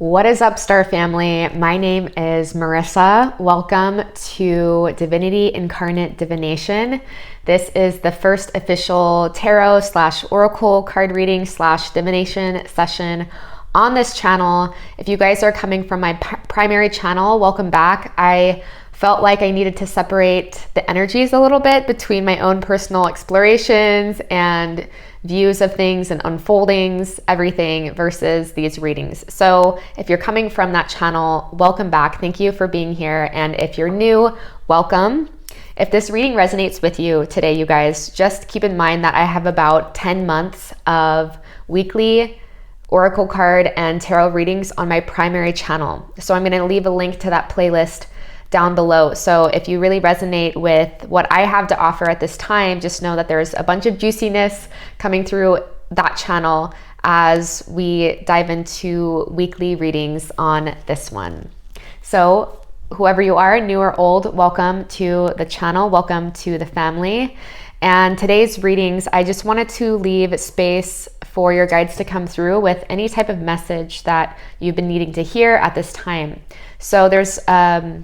What is up, Star Family? My name is Marissa. Welcome to Divinity Incarnate Divination. This is the first official tarot / oracle card reading / divination session on this channel. If you guys are coming from my primary channel, welcome back. I felt like I needed to separate the energies a little bit between my own personal explorations and views of things and unfoldings, everything, versus these readings. So if you're coming from that channel, welcome back. Thank you for being here. And if you're new, welcome. If this reading resonates with you today, you guys, just keep in mind that I have about 10 months of weekly oracle card and tarot readings on my primary channel. So I'm going to leave a link to that playlist down below. So if you really resonate with what I have to offer at this time, just know that there's a bunch of juiciness coming through that channel as we dive into weekly readings on this one. So whoever you are, new or old, welcome to the channel, welcome to the family. And today's readings, I just wanted to leave space for your guides to come through with any type of message that you've been needing to hear at this time. So there's a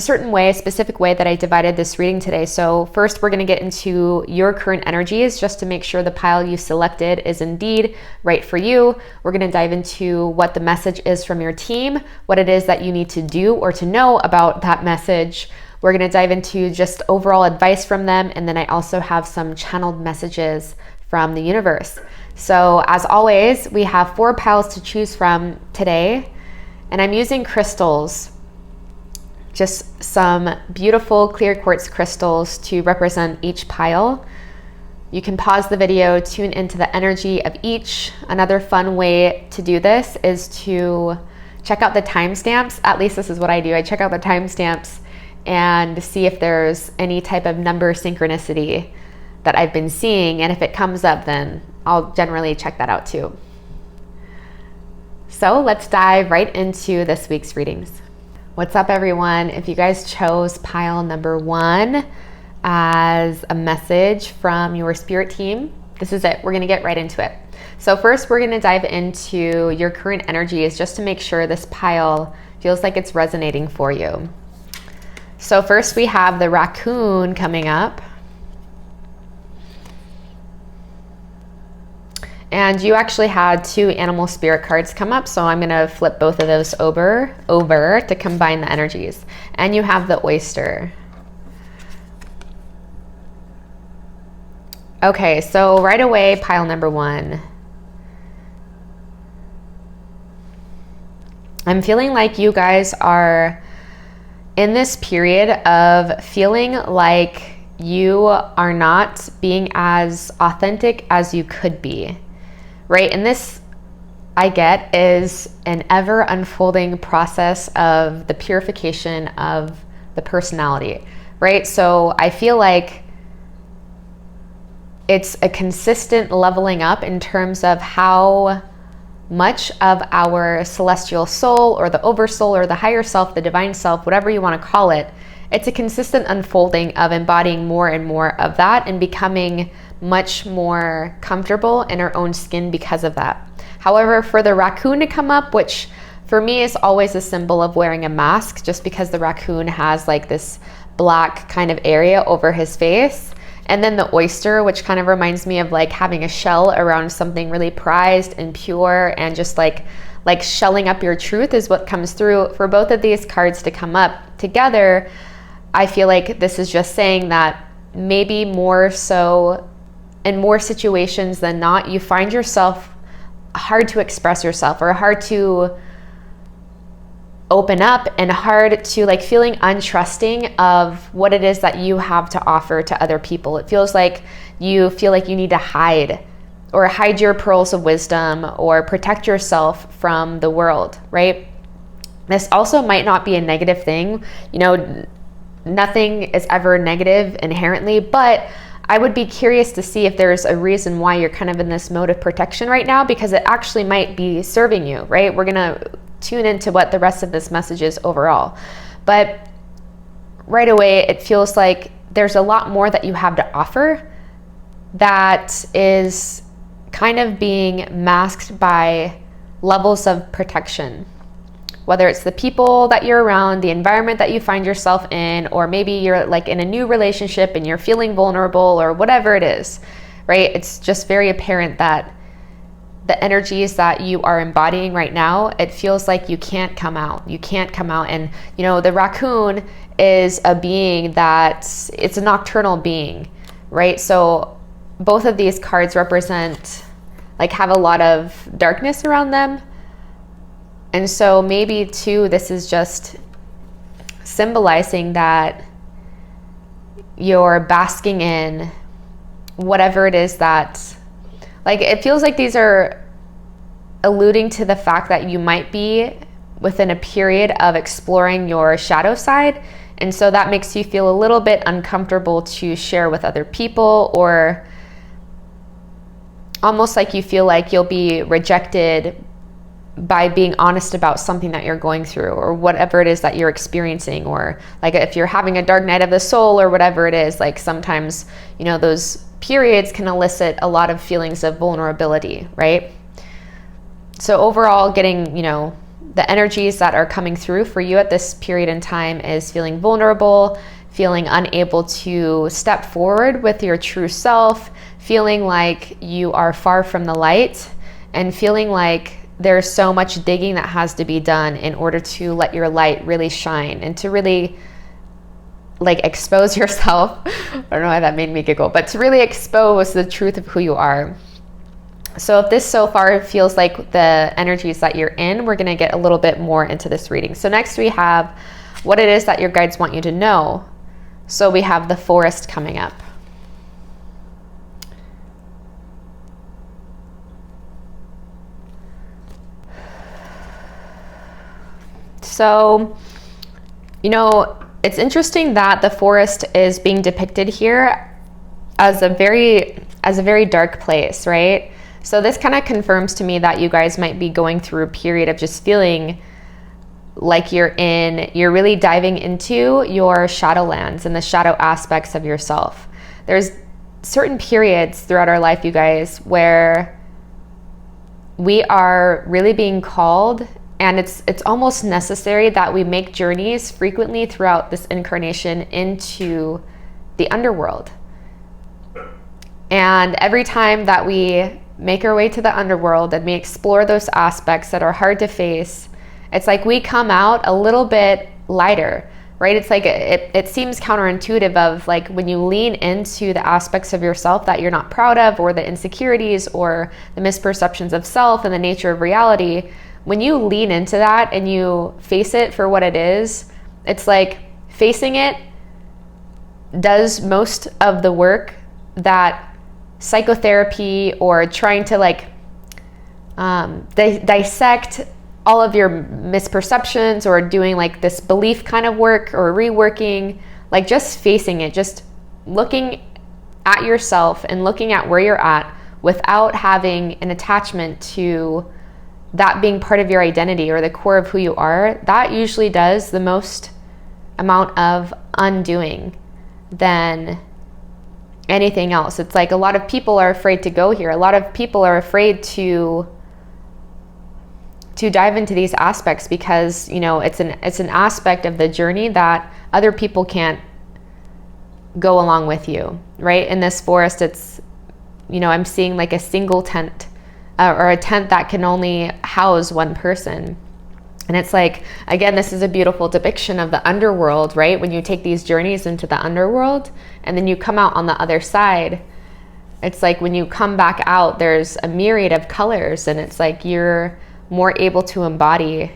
certain way, a specific way that I divided this reading today. So first, we're going to get into your current energies just to make sure the pile you selected is indeed right for you. We're going to dive into what the message is from your team, what it is that you need to do or to know about that message. We're going to dive into just overall advice from them. And then I also have some channeled messages from the universe. So as always, we have 4 piles to choose from today. And I'm using crystals, just some beautiful clear quartz crystals to represent each pile. You can pause the video, tune into the energy of each. Another fun way to do this is to check out the timestamps. At least this is what I do. I check out the timestamps and see if there's any type of number synchronicity that I've been seeing. And if it comes up, then I'll generally check that out too. So let's dive right into this week's readings. What's up, everyone? If you guys chose pile number 1 as a message from your spirit team, this is it. We're going to get right into it. So first, we're going to dive into your current energies just to make sure this pile feels like it's resonating for you. So first, we have the raccoon coming up. And you actually had 2 animal spirit cards come up, so I'm going to flip both of those over to combine the energies. And you have the oyster. Okay, so right away, pile number 1. I'm feeling like you guys are in this period of feeling like you are not being as authentic as you could be. Right? And this, I get, is an ever unfolding process of the purification of the personality, right? So I feel like it's a consistent leveling up in terms of how much of our celestial soul or the oversoul or the higher self, the divine self, whatever you want to call it, it's a consistent unfolding of embodying more and more of that and becoming much more comfortable in our own skin because of that. However, for the raccoon to come up, which for me is always a symbol of wearing a mask, just because the raccoon has like this black kind of area over his face. And then the oyster, which kind of reminds me of like having a shell around something really prized and pure and just like shelling up your truth is what comes through. For both of these cards to come up together, I feel like this is just saying that maybe more so in more situations than not, you find yourself hard to express yourself or hard to open up and hard to like feeling untrusting of what it is that you have to offer to other people. It feels like you feel like you need to hide your pearls of wisdom or protect yourself from the world, right? This also might not be a negative thing. You know, nothing is ever negative inherently, but I would be curious to see if there's a reason why you're kind of in this mode of protection right now, because it actually might be serving you, right? We're going to tune into what the rest of this message is overall. But right away, it feels like there's a lot more that you have to offer that is kind of being masked by levels of protection. Whether it's the people that you're around, the environment that you find yourself in, or maybe you're like in a new relationship and you're feeling vulnerable or whatever it is, right? It's just very apparent that the energies that you are embodying right now, it feels like you can't come out. You can't come out. And, you know, the raccoon is a being it's a nocturnal being, right? So both of these cards represent, like, have a lot of darkness around them. And so maybe too, this is just symbolizing that you're basking in whatever it is that, like, it feels like these are alluding to the fact that you might be within a period of exploring your shadow side. And so that makes you feel a little bit uncomfortable to share with other people, or almost like you feel like you'll be rejected by being honest about something that you're going through, or whatever it is that you're experiencing. Or like if you're having a dark night of the soul or whatever it is, like sometimes, you know, those periods can elicit a lot of feelings of vulnerability, right? So overall, getting, you know, the energies that are coming through for you at this period in time is feeling vulnerable, feeling unable to step forward with your true self, feeling like you are far from the light, and feeling like there's so much digging that has to be done in order to let your light really shine and to really, like, expose yourself. I don't know why that made me giggle, but to really expose the truth of who you are. So if this so far feels like the energies that you're in, we're going to get a little bit more into this reading. So next we have what it is that your guides want you to know. So we have the Forest coming up. So, you know, it's interesting that the forest is being depicted here as a very dark place, right? So this kind of confirms to me that you guys might be going through a period of just feeling like you're really diving into your shadowlands and the shadow aspects of yourself. There's certain periods throughout our life, you guys, where we are really being called, and it's almost necessary that we make journeys frequently throughout this incarnation into the underworld. And every time that we make our way to the underworld and we explore those aspects that are hard to face, it's like we come out a little bit lighter, right? It's like it seems counterintuitive of, like, when you lean into the aspects of yourself that you're not proud of, or the insecurities or the misperceptions of self and the nature of reality, when you lean into that and you face it for what it is, it's like facing it does most of the work that psychotherapy or trying to, like, dissect all of your misperceptions or doing, like, this belief kind of work or reworking, like, just facing it, just looking at yourself and looking at where you're at without having an attachment to that being part of your identity or the core of who you are, that usually does the most amount of undoing than anything else. It's like a lot of people are afraid to go here. A lot of people are afraid to dive into these aspects because, you know, it's an aspect of the journey that other people can't go along with you, right? In this forest, it's, you know, I'm seeing like a single tent or a tent that can only house one person. And it's like, again, this is a beautiful depiction of the underworld, right? When you take these journeys into the underworld and then you come out on the other side, it's like when you come back out, there's a myriad of colors, and it's like you're more able to embody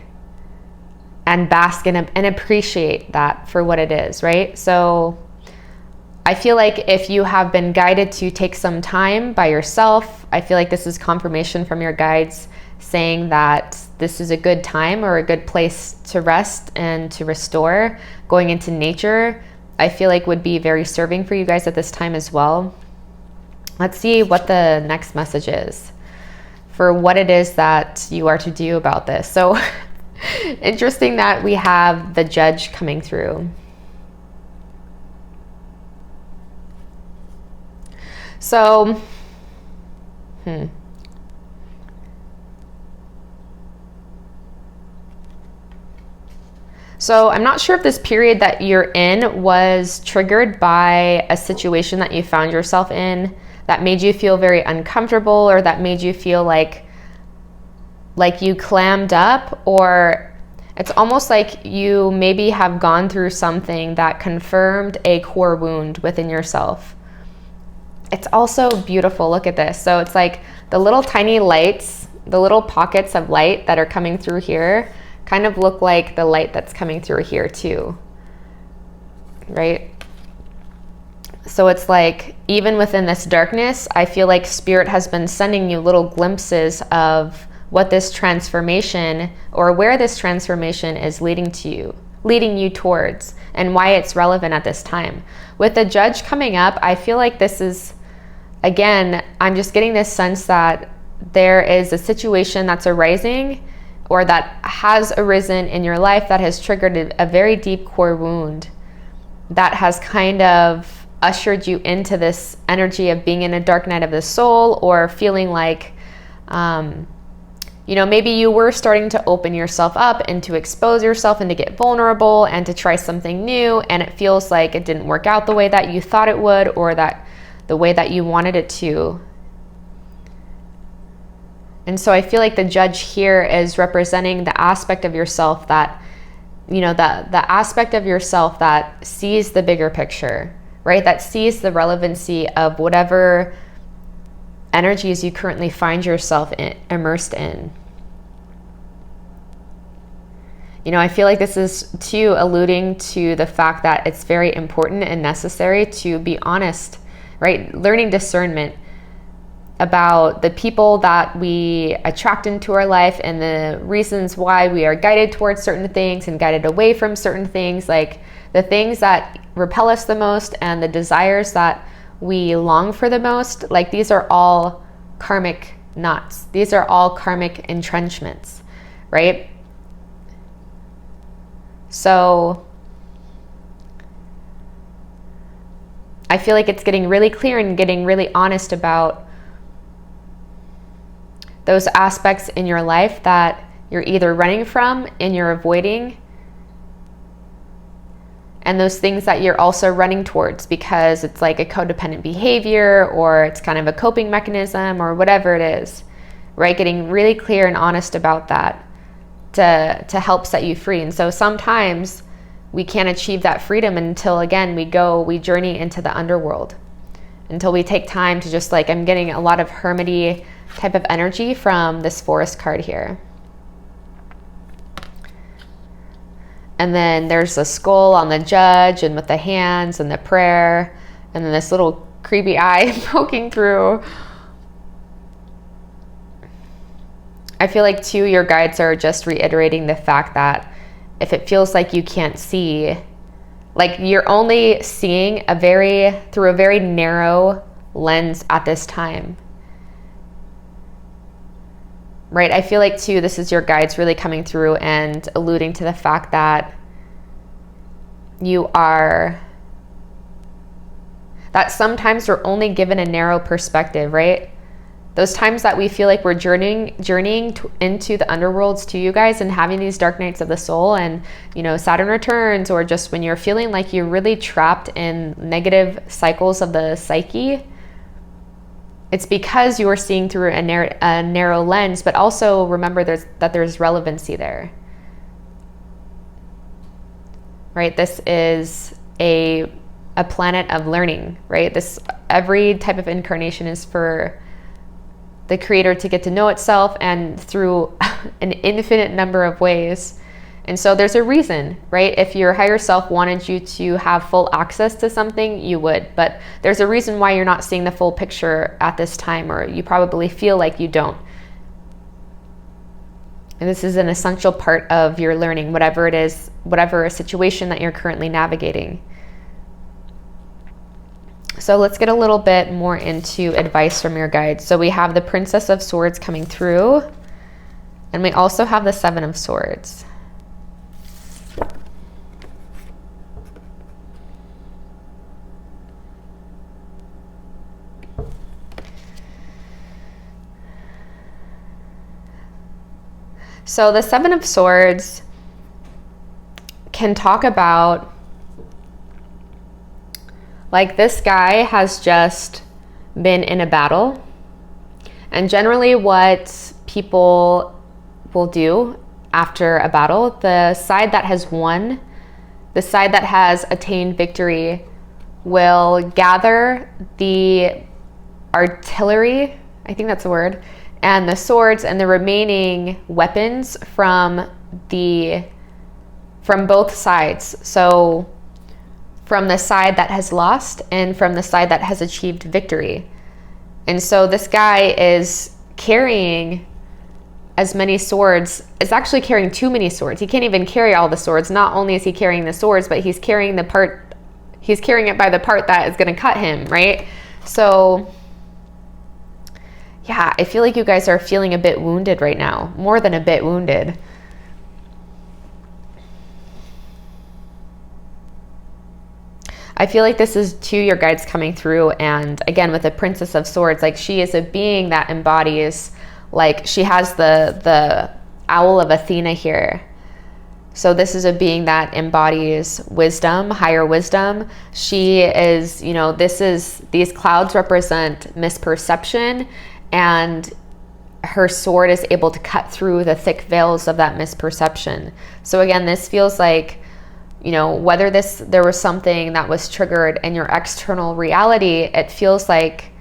and bask and appreciate that for what it is, right? So I feel like if you have been guided to take some time by yourself, I feel like this is confirmation from your guides saying that this is a good time or a good place to rest and to restore. Going into nature, I feel like would be very serving for you guys at this time as well. Let's see what the next message is for what it is that you are to do about this. So interesting that we have the Judge coming through. So, So I'm not sure if this period that you're in was triggered by a situation that you found yourself in that made you feel very uncomfortable, or that made you feel like you clammed up, or it's almost like you maybe have gone through something that confirmed a core wound within yourself. It's also beautiful. Look at this. So it's like the little tiny lights, the little pockets of light that are coming through here kind of look like the light that's coming through here too, right? So it's like, even within this darkness, I feel like Spirit has been sending you little glimpses of what this transformation, or where this transformation is leading you towards, and why it's relevant at this time. With the Judge coming up, I feel like this is, again, I'm just getting this sense that there is a situation that's arising, or that has arisen in your life, that has triggered a very deep core wound that has kind of ushered you into this energy of being in a dark night of the soul, or feeling like, maybe you were starting to open yourself up and to expose yourself and to get vulnerable and to try something new, and it feels like it didn't work out the way that you thought it would, or that the way that you wanted it to. And so I feel like the Judge here is representing the aspect of yourself that, the aspect of yourself that sees the bigger picture, right? That sees the relevancy of whatever energies you currently find yourself immersed in. I feel like this is too alluding to the fact that it's very important and necessary to be honest, right? Learning discernment about the people that we attract into our life, and the reasons why we are guided towards certain things and guided away from certain things, like the things that repel us the most and the desires that we long for the most. Like, these are all karmic knots. These are all karmic entrenchments, right? So I feel like it's getting really clear and getting really honest about those aspects in your life that you're either running from and you're avoiding, and those things that you're also running towards because it's like a codependent behavior, or it's kind of a coping mechanism, or whatever it is, right? Getting really clear and honest about that to help set you free. And so sometimes we can't achieve that freedom until, again, we journey into the underworld, until we take time to just, like, I'm getting a lot of hermity type of energy from this Forest card here. And then there's the skull on the Judge, and with the hands and the prayer, and then this little creepy eye poking through. I feel like too, your guides are just reiterating the fact that if it feels like you can't see, like you're only seeing through a very narrow lens at this time, right? I feel like too, this is your guides really coming through and alluding to the fact that that sometimes we're only given a narrow perspective, right? Those times that we feel like we're journeying into the underworlds to you guys, and having these dark nights of the soul, and Saturn returns, or just when you're feeling like you're really trapped in negative cycles of the psyche, it's because you are seeing through a narrow lens. But also remember that there's relevancy there, right? This is a planet of learning, right? Every type of incarnation is for the creator to get to know itself, and through an infinite number of ways. And so there's a reason, right? If your higher self wanted you to have full access to something, you would, but there's a reason why you're not seeing the full picture at this time, or you probably feel like you don't. And this is an essential part of your learning, whatever it is, whatever situation that you're currently navigating. So let's get a little bit more into advice from your guides. So we have the Princess of Swords coming through, and we also have the Seven of Swords. So the Seven of Swords can talk about, like, this guy has just been in a battle. And generally what people will do after a battle, the side that has won, the side that has attained victory, will gather the artillery, I think that's the word, and the swords and the remaining weapons from both sides. So from the side that has lost and from the side that has achieved victory. And so this guy is carrying as many swords, is actually carrying too many swords. He can't even carry all the swords. Not only is he carrying the swords, but he's carrying it by the part that is going to cut him, right? So yeah, I feel like you guys are feeling a bit wounded right now, more than a bit wounded. I feel like this is to your guides coming through. And again, with the Princess of Swords, like, she is a being that embodies, like, she has the owl of Athena here. So this is a being that embodies wisdom, higher wisdom. She is, you know, these clouds represent misperception, and her sword is able to cut through the thick veils of that misperception. So again, this feels like, you know, whether there was something that was triggered in your external reality, it feels like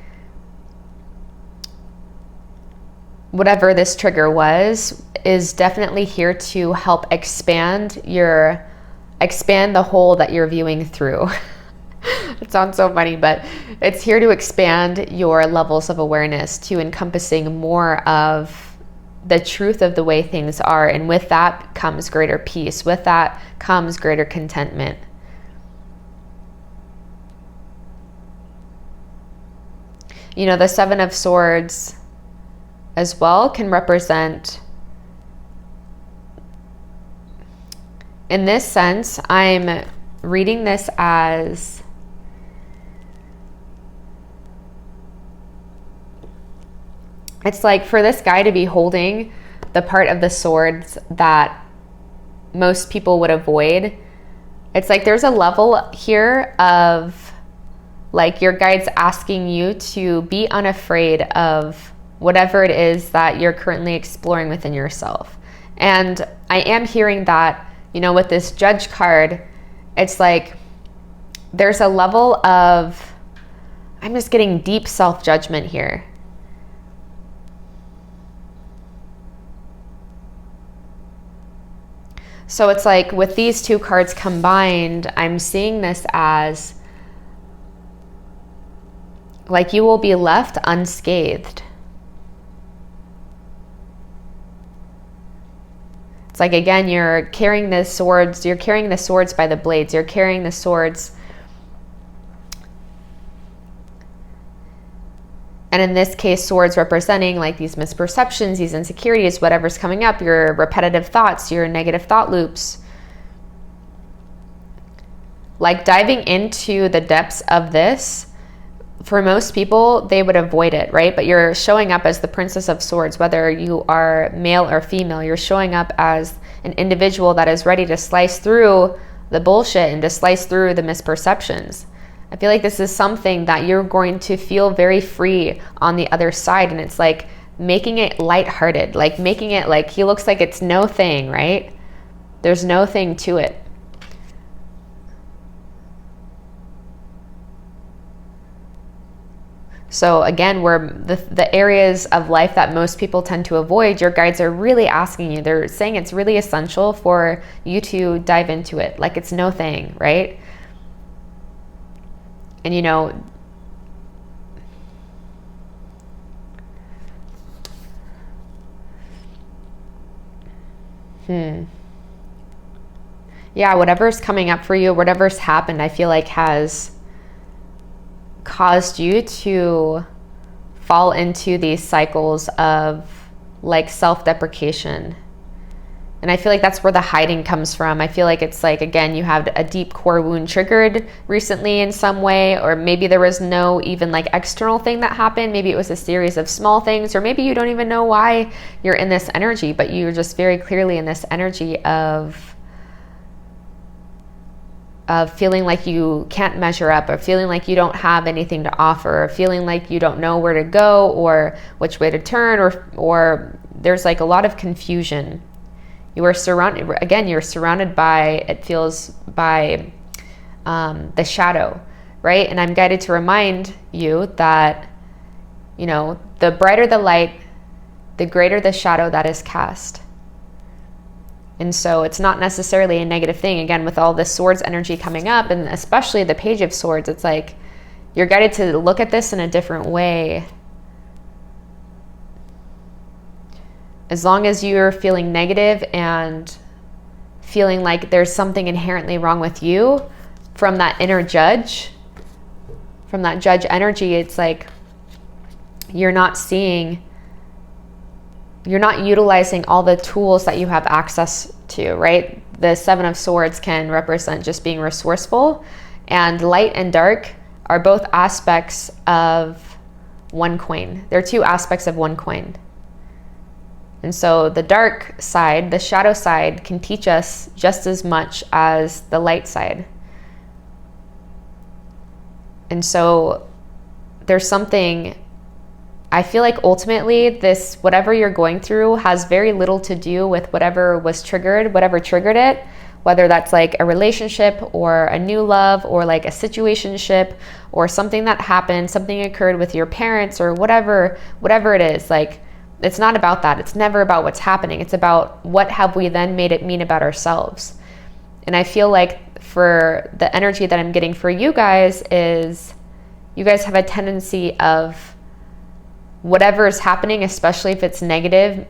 whatever this trigger was is definitely here to help expand the hole that you're viewing through. It sounds so funny, but it's here to expand your levels of awareness to encompassing more of the truth of the way things are. And with that comes greater peace. With that comes greater contentment. You know, the Seven of Swords as well can represent, in this sense, I'm reading this as it's like for this guy to be holding the part of the swords that most people would avoid. It's like there's a level here of, like, your guides asking you to be unafraid of whatever it is that you're currently exploring within yourself. And I am hearing that, you know, with this Judge card, it's like there's a level of, I'm just getting deep self-judgment here. So it's like with these two cards combined, I'm seeing this as like you will be left unscathed. It's like, again, you're carrying the swords by the blades. You're carrying the swords. And in this case, swords representing like these misperceptions, these insecurities, whatever's coming up, your repetitive thoughts, your negative thought loops. Like diving into the depths of this, for most people, they would avoid it, right? But you're showing up as the Princess of Swords, whether you are male or female. You're showing up as an individual that is ready to slice through the bullshit and to slice through the misperceptions. I feel like this is something that you're going to feel very free on the other side. And it's like making it lighthearted, like making it like he looks like it's no thing, right? There's no thing to it. So again, where the areas of life that most people tend to avoid, your guides are really asking you, they're saying it's really essential for you to dive into it. Like it's no thing, right? And you know, yeah, whatever's coming up for you, whatever's happened, I feel like has caused you to fall into these cycles of like self-deprecation. And I feel like that's where the hiding comes from. I feel like it's like, again, you had a deep core wound triggered recently in some way, or maybe there was no even like external thing that happened. Maybe it was a series of small things, or maybe you don't even know why you're in this energy, but you're just very clearly in this energy of feeling like you can't measure up, or feeling like you don't have anything to offer, or feeling like you don't know where to go or which way to turn, or there's like a lot of confusion. You are surrounded, again, you're surrounded by, it feels, by the shadow, right? And I'm guided to remind you that, you know, the brighter the light, the greater the shadow that is cast. And so it's not necessarily a negative thing. Again, with all this swords energy coming up, and especially the Page of Swords, it's like you're guided to look at this in a different way. As long as you're feeling negative and feeling like there's something inherently wrong with you from that inner judge, from that judge energy, it's like you're not seeing, you're not utilizing all the tools that you have access to, right? The Seven of Swords can represent just being resourceful, and light and dark are both aspects of one coin. They're two aspects of one coin. And so the dark side, the shadow side, can teach us just as much as the light side. And so there's something, I feel like ultimately this, whatever you're going through, has very little to do with whatever was triggered, whatever triggered it, whether that's like a relationship or a new love or like a situationship or something that happened, something occurred with your parents or whatever it is. Like, it's not about that. It's never about what's happening. It's about what have we then made it mean about ourselves. And I feel like for the energy that I'm getting for you guys is you guys have a tendency of whatever is happening, especially if it's negative,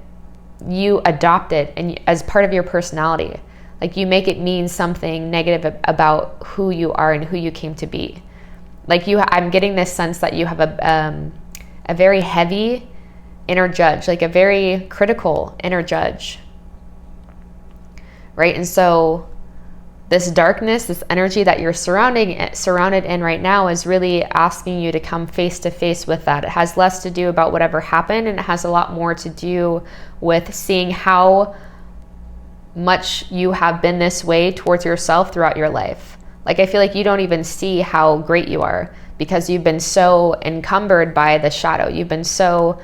you adopt it and as part of your personality. Like you make it mean something negative about who you are and who you came to be. Like I'm getting this sense that you have a very heavy inner judge, like a very critical inner judge, right? And so this darkness, this energy that you're surrounded in right now is really asking you to come face to face with that. It has less to do about whatever happened, and it has a lot more to do with seeing how much you have been this way towards yourself throughout your life. Like, I feel like you don't even see how great you are because you've been so encumbered by the shadow. You've been so,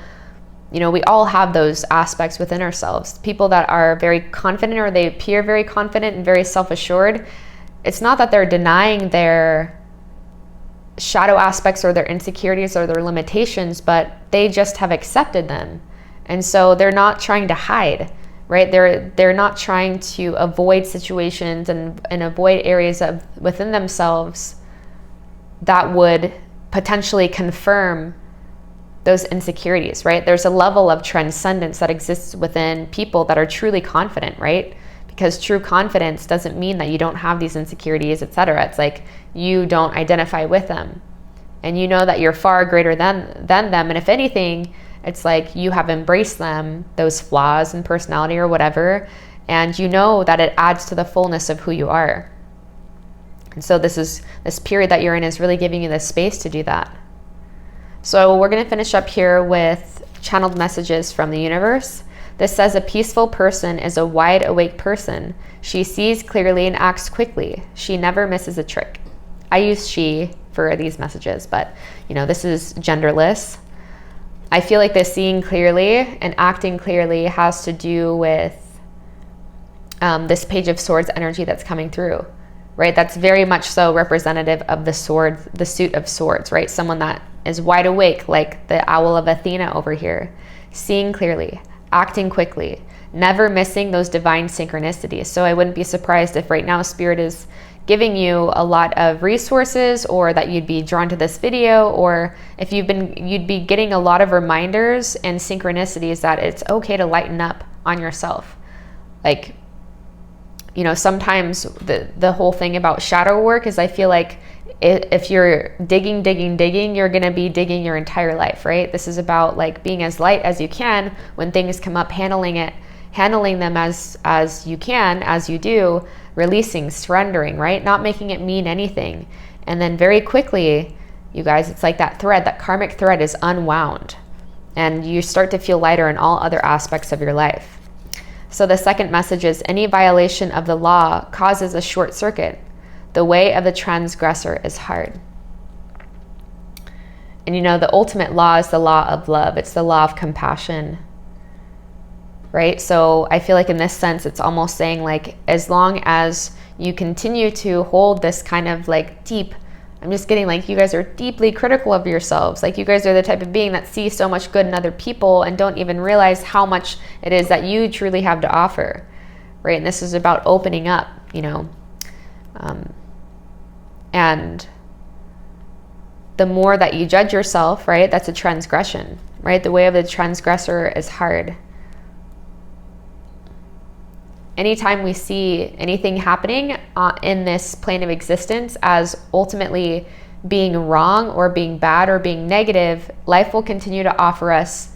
you know, we all have those aspects within ourselves. People that are very confident, or they appear very confident and very self-assured, it's not that they're denying their shadow aspects or their insecurities or their limitations, but they just have accepted them. And so they're not trying to hide, right? They're not trying to avoid situations and avoid areas within themselves that would potentially confirm those insecurities, right? There's a level of transcendence that exists within people that are truly confident, right? Because true confidence doesn't mean that you don't have these insecurities, etc. It's like you don't identify with them, and you know that you're far greater than them. And if anything, it's like you have embraced them, those flaws in personality or whatever, and you know that it adds to the fullness of who you are. And so this period that you're in is really giving you the space to do that. So we're going to finish up here with channeled messages from the universe. This says, a peaceful person is a wide awake person. She sees clearly and acts quickly. She never misses a trick. I use she for these messages, but you know, this is genderless. I feel like this seeing clearly and acting clearly has to do with this Page of Swords energy that's coming through, right? That's very much so representative of the sword, the suit of swords, right? Someone that is wide awake, like the owl of Athena over here, seeing clearly, acting quickly, never missing those divine synchronicities. So I wouldn't be surprised if right now Spirit is giving you a lot of resources, or that you'd be drawn to this video, or if you'd be getting a lot of reminders and synchronicities that it's okay to lighten up on yourself. Like, you know, sometimes the whole thing about shadow work is, I feel like if you're digging, you're going to be digging your entire life, right? This is about like being as light as you can when things come up, handling them as you can, as you do, releasing, surrendering, right? Not making it mean anything. And then very quickly, you guys, it's like that thread, that karmic thread is unwound, and you start to feel lighter in all other aspects of your life. So the second message is, any violation of the law causes a short circuit. The way of the transgressor is hard. And you know, the ultimate law is the law of love. It's the law of compassion, right? So I feel like in this sense, it's almost saying like, as long as you continue to hold this kind of like deep, I'm just getting like, you guys are deeply critical of yourselves. Like you guys are the type of being that sees so much good in other people and don't even realize how much it is that you truly have to offer, right? And this is about opening up, you know, and the more that you judge yourself, right, that's a transgression, right? The way of the transgressor is hard. Anytime we see anything happening in this plane of existence as ultimately being wrong or being bad or being negative, life will continue to offer us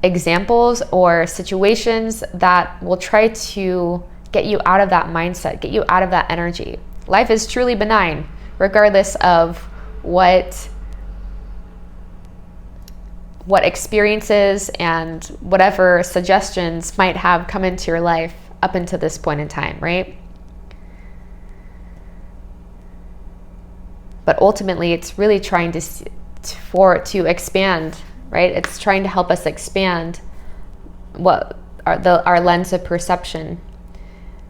examples or situations that will try to get you out of that mindset, get you out of that energy. Life is truly benign, regardless of what experiences and whatever suggestions might have come into your life up until this point in time, right? But ultimately, it's really trying to expand, right? It's trying to help us expand our lens of perception.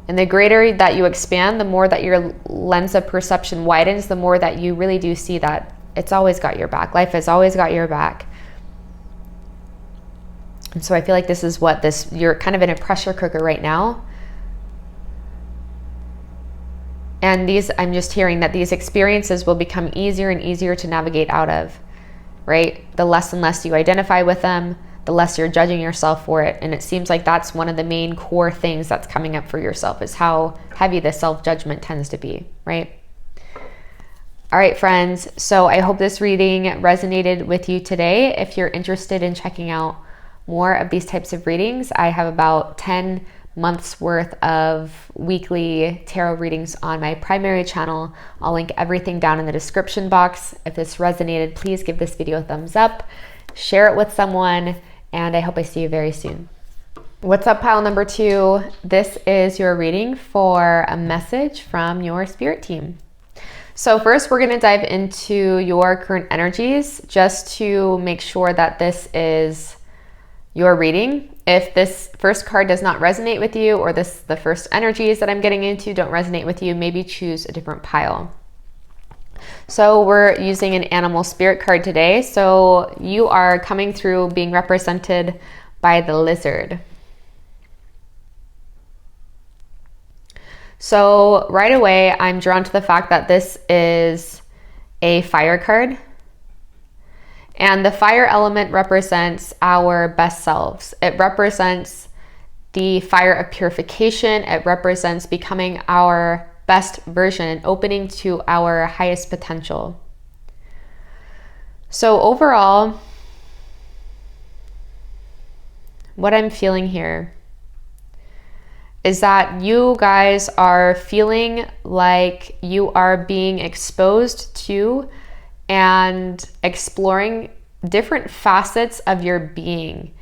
And the greater that you expand, the more that your lens of perception widens, the more that you really do see that it's always got your back. Life has always got your back. And so I feel like this is you're kind of in a pressure cooker right now. And I'm just hearing that these experiences will become easier and easier to navigate out of, right? The less and less you identify with them, the less you're judging yourself for it. And it seems like that's one of the main core things that's coming up for yourself, is how heavy the self-judgment tends to be, right? All right, friends. So I hope this reading resonated with you today. If you're interested in checking out more of these types of readings, I have about 10 months worth of weekly tarot readings on my primary channel. I'll link everything down in the description box. If this resonated, please give this video a thumbs up, share it with someone, and I hope I see you very soon. What's up, pile number 2? This is your reading for a message from your spirit team. So first, we're going to dive into your current energies just to make sure that this is your reading. If this first card does not resonate with you, or the first energies that I'm getting into don't resonate with you, maybe choose a different pile. So we're using an animal spirit card today. So you are coming through being represented by the lizard. So right away, I'm drawn to the fact that this is a fire card. And the fire element represents our best selves. It represents the fire of purification. It represents becoming our best version, opening to our highest potential. So overall, what I'm feeling here is that you guys are feeling like you are being exposed to and exploring different facets of your being.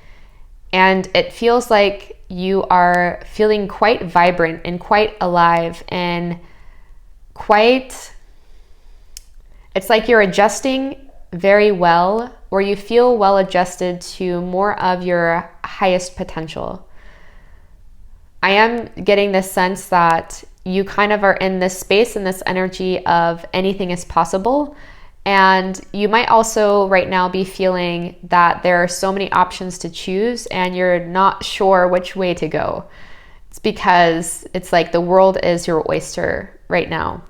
And it feels like you are feeling quite vibrant and quite alive and it's like you're adjusting very well, or you feel well adjusted to more of your highest potential. I am getting this sense that you kind of are in this space and this energy of anything is possible. And you might also right now be feeling that there are so many options to choose and you're not sure which way to go. It's because it's like the world is your oyster right now.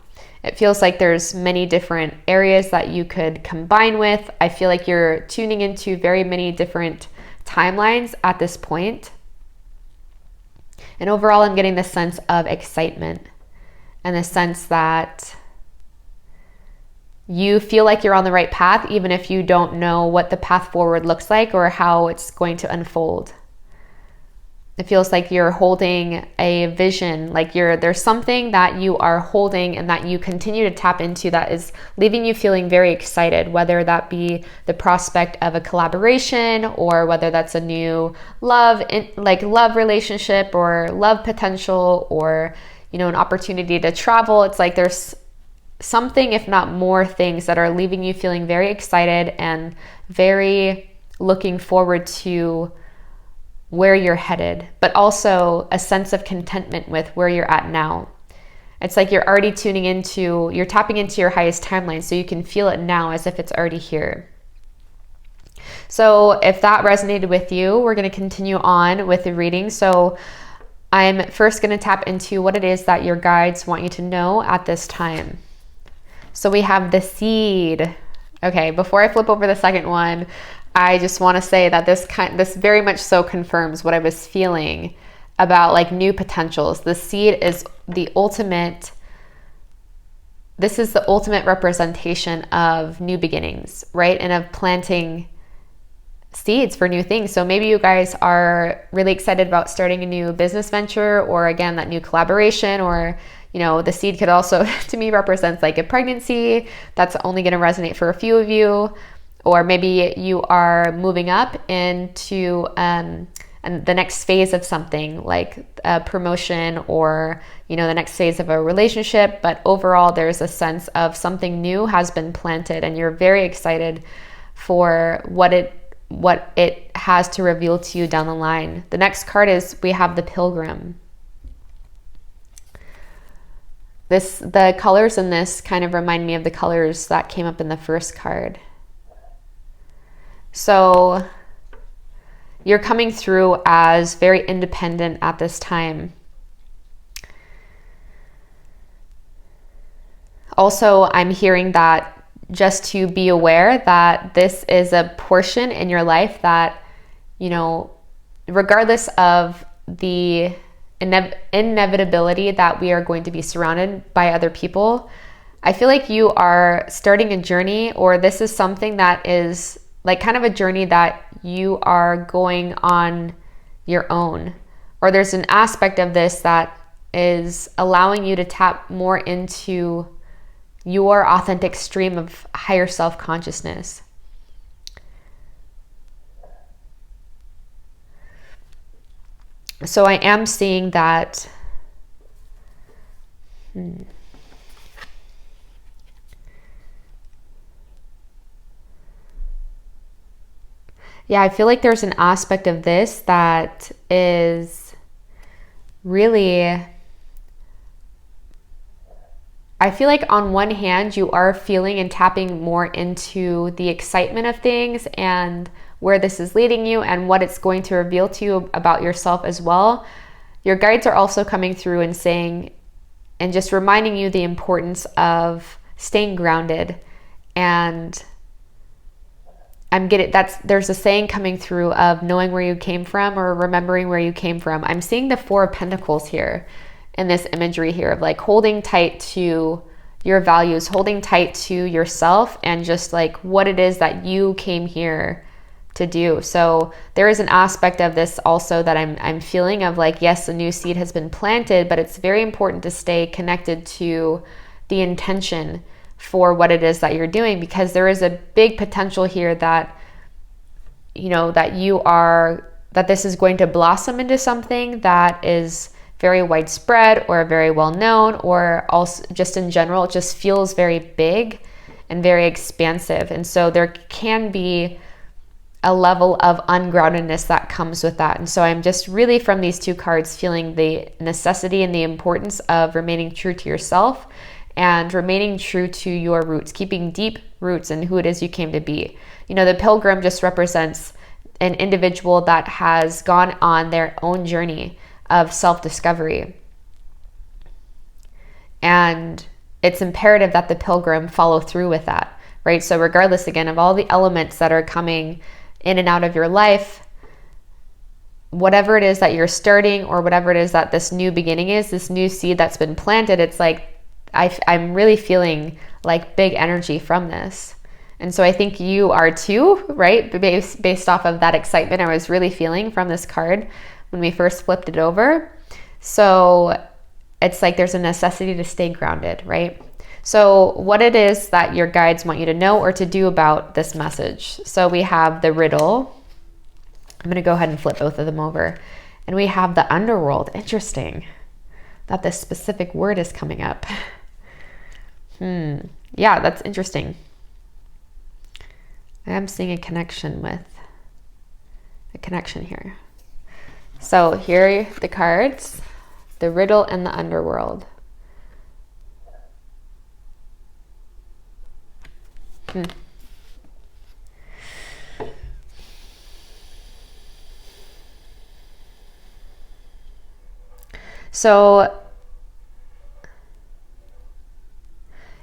It feels like there's many different areas that you could combine with. I feel like you're tuning into very many different timelines at this point. And overall, I'm getting this sense of excitement and the sense that you feel like you're on the right path, even if you don't know what the path forward looks like or how it's going to unfold. It feels like you're holding a vision, like there's something that you are holding and that you continue to tap into that is leaving you feeling very excited, whether that be the prospect of a collaboration or whether that's a new love relationship or love potential, or you know, an opportunity to travel. It's like there's something, if not more things, that are leaving you feeling very excited and very looking forward to where you're headed, but also a sense of contentment with where you're at now. It's like you're already you're tapping into your highest timeline, so you can feel it now as if it's already here. So if that resonated with you, we're going to continue on with the reading. So I'm first going to tap into what it is that your guides want you to know at this time. So we have the seed. Okay, before I flip over the second one, I just want to say that this very much so confirms what I was feeling about like new potentials. The seed is the ultimate representation of new beginnings, right? And of planting seeds for new things. So maybe you guys are really excited about starting a new business venture, or again, that new collaboration, or, you know, the seed could also to me represents like a pregnancy. That's only going to resonate for a few of you. Or maybe you are moving up into and the next phase of something, like a promotion, or, you know, the next phase of a relationship. But overall, there's a sense of something new has been planted, and you're very excited for what it has to reveal to you down the line. The next card is, we have the Pilgrim. The colors in this kind of remind me of the colors that came up in the first card. So you're coming through as very independent at this time. Also, I'm hearing that just to be aware that this is a portion in your life that, you know, regardless of the inevitability that we are going to be surrounded by other people, I feel like you are starting a journey, or this is something that is like kind of a journey that you are going on your own, or there's an aspect of this that is allowing you to tap more into your authentic stream of higher self-consciousness. So I am seeing that yeah, I feel like there's an aspect of this that is really, I feel like on one hand, you are feeling and tapping more into the excitement of things and where this is leading you and what it's going to reveal to you about yourself as well. Your guides are also coming through and saying, and just reminding you the importance of staying grounded. And there's a saying coming through of knowing where you came from, or remembering where you came from. I'm seeing the Four of Pentacles here in this imagery here of like holding tight to your values, holding tight to yourself, and just like what it is that you came here to do. So there is an aspect of this also that I'm feeling of like, yes, a new seed has been planted, but it's very important to stay connected to the intention for what it is that you're doing, because there is a big potential here that, you know, that this is going to blossom into something that is very widespread or very well known, or also just in general, it just feels very big and very expansive. And so there can be a level of ungroundedness that comes with that. And so I'm just really, from these two cards, feeling the necessity and the importance of remaining true to yourself and remaining true to your roots, keeping deep roots in who it is you came to be. You know, the Pilgrim just represents an individual that has gone on their own journey of self-discovery. And it's imperative that the Pilgrim follow through with that, right? So regardless, again, of all the elements that are coming in and out of your life, whatever it is that you're starting, or whatever it is that this new beginning is, this new seed that's been planted, it's like, I'm really feeling like big energy from this. And so I think you are too, right? Based off of that excitement I was really feeling from this card when we first flipped it over. So it's like there's a necessity to stay grounded, right? So what it is that your guides want you to know or to do about this message. So we have the riddle. I'm going to go ahead and flip both of them over. And we have the underworld. Interesting. that this specific word is coming up. Yeah, that's interesting. I am seeing a connection here. So here are the cards, the riddle and the underworld. So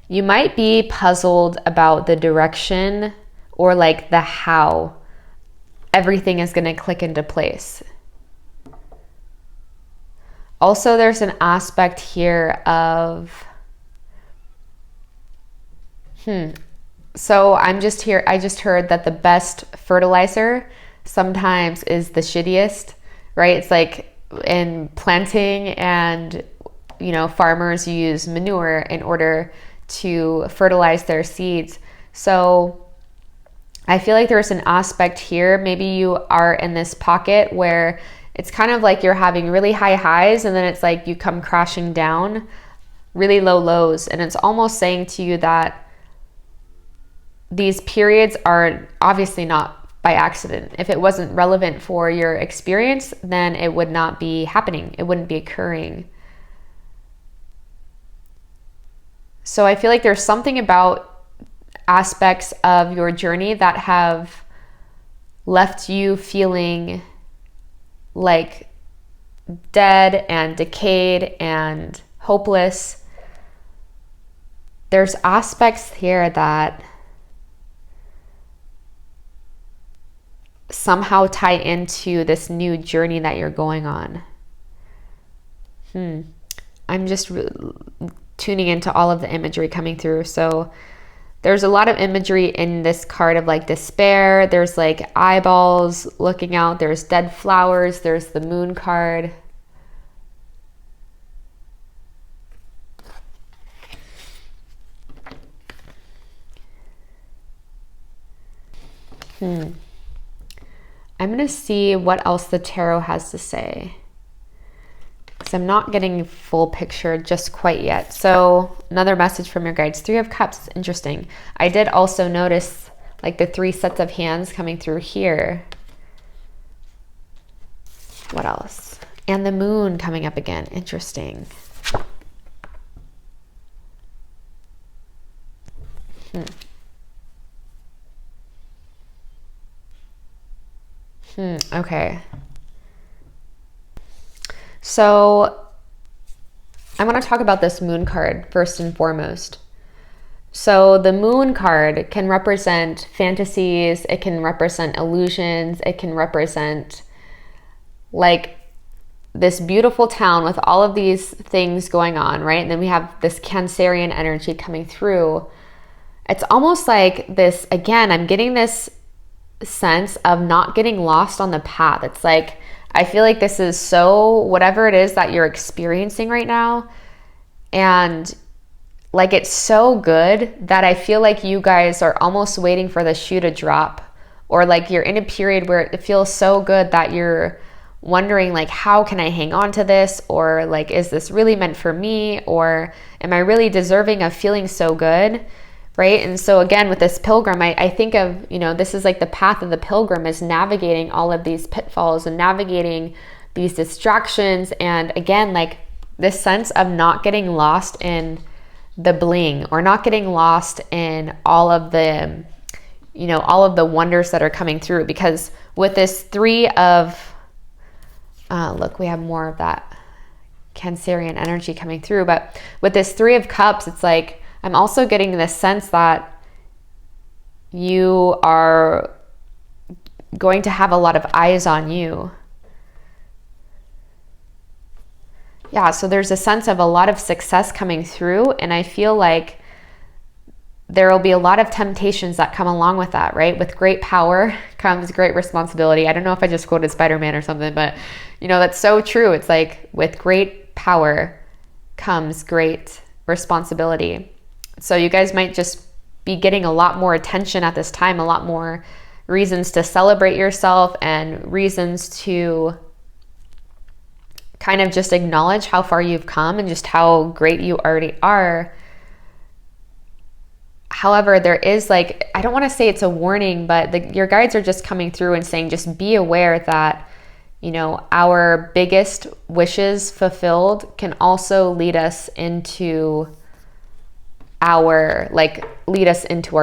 you might be puzzled about the direction or like the how everything is going to click into place. Also, there's an aspect here of, so I just heard that the best fertilizer sometimes is the shittiest, right? It's like in planting and, you know, farmers use manure in order to fertilize their seeds. So I feel like there's an aspect here. Maybe you are in this pocket where it's kind of like you're having really high highs and then it's like you come crashing down, really low lows. And it's almost saying to you that these periods are obviously not by accident. If it wasn't relevant for your experience, then it would not be happening. It wouldn't be occurring. So I feel like there's something about aspects of your journey that have left you feeling like dead and decayed and hopeless. There's aspects here that somehow tie into this new journey that you're going on. I'm just tuning into all of the imagery coming through. So there's a lot of imagery in this card of like despair. There's like eyeballs looking out. There's dead flowers. There's the moon card. I'm going to see what else the tarot has to say, because I'm not getting full picture just quite yet. So another message from your guides, 3 of Cups. Interesting. I did also notice like the 3 sets of hands coming through here. What else? And the moon coming up again. Interesting. Okay. So I want to talk about this moon card first and foremost. So the moon card can represent fantasies, it can represent illusions, it can represent like this beautiful town with all of these things going on, right? And then we have this Cancerian energy coming through. It's almost like this, again, I'm getting this sense of not getting lost on the path. It's like, I feel like this is so, whatever it is that you're experiencing right now, and like it's so good that I feel like you guys are almost waiting for the shoe to drop, or like you're in a period where it feels so good that you're wondering like, how can I hang on to this? Or like, is this really meant for me? Or am I really deserving of feeling so good? Right? And so again, with this pilgrim, I think of, you know, this is like the path of the pilgrim is navigating all of these pitfalls and navigating these distractions. And again, like this sense of not getting lost in the bling, or not getting lost in all of the, you know, all of the wonders that are coming through. Because with this 3 of, look, we have more of that Cancerian energy coming through. But with this 3 of Cups, it's like, I'm also getting this sense that you are going to have a lot of eyes on you. Yeah, so there's a sense of a lot of success coming through, and I feel like there will be a lot of temptations that come along with that, right? With great power comes great responsibility. I don't know if I just quoted Spider-Man or something, but you know, that's so true. It's like with great power comes great responsibility. So you guys might just be getting a lot more attention at this time, a lot more reasons to celebrate yourself and reasons to kind of just acknowledge how far you've come and just how great you already are. However, there is like, I don't want to say it's a warning, but your guides are just coming through and saying, just be aware that, you know, our biggest wishes fulfilled can also lead us into our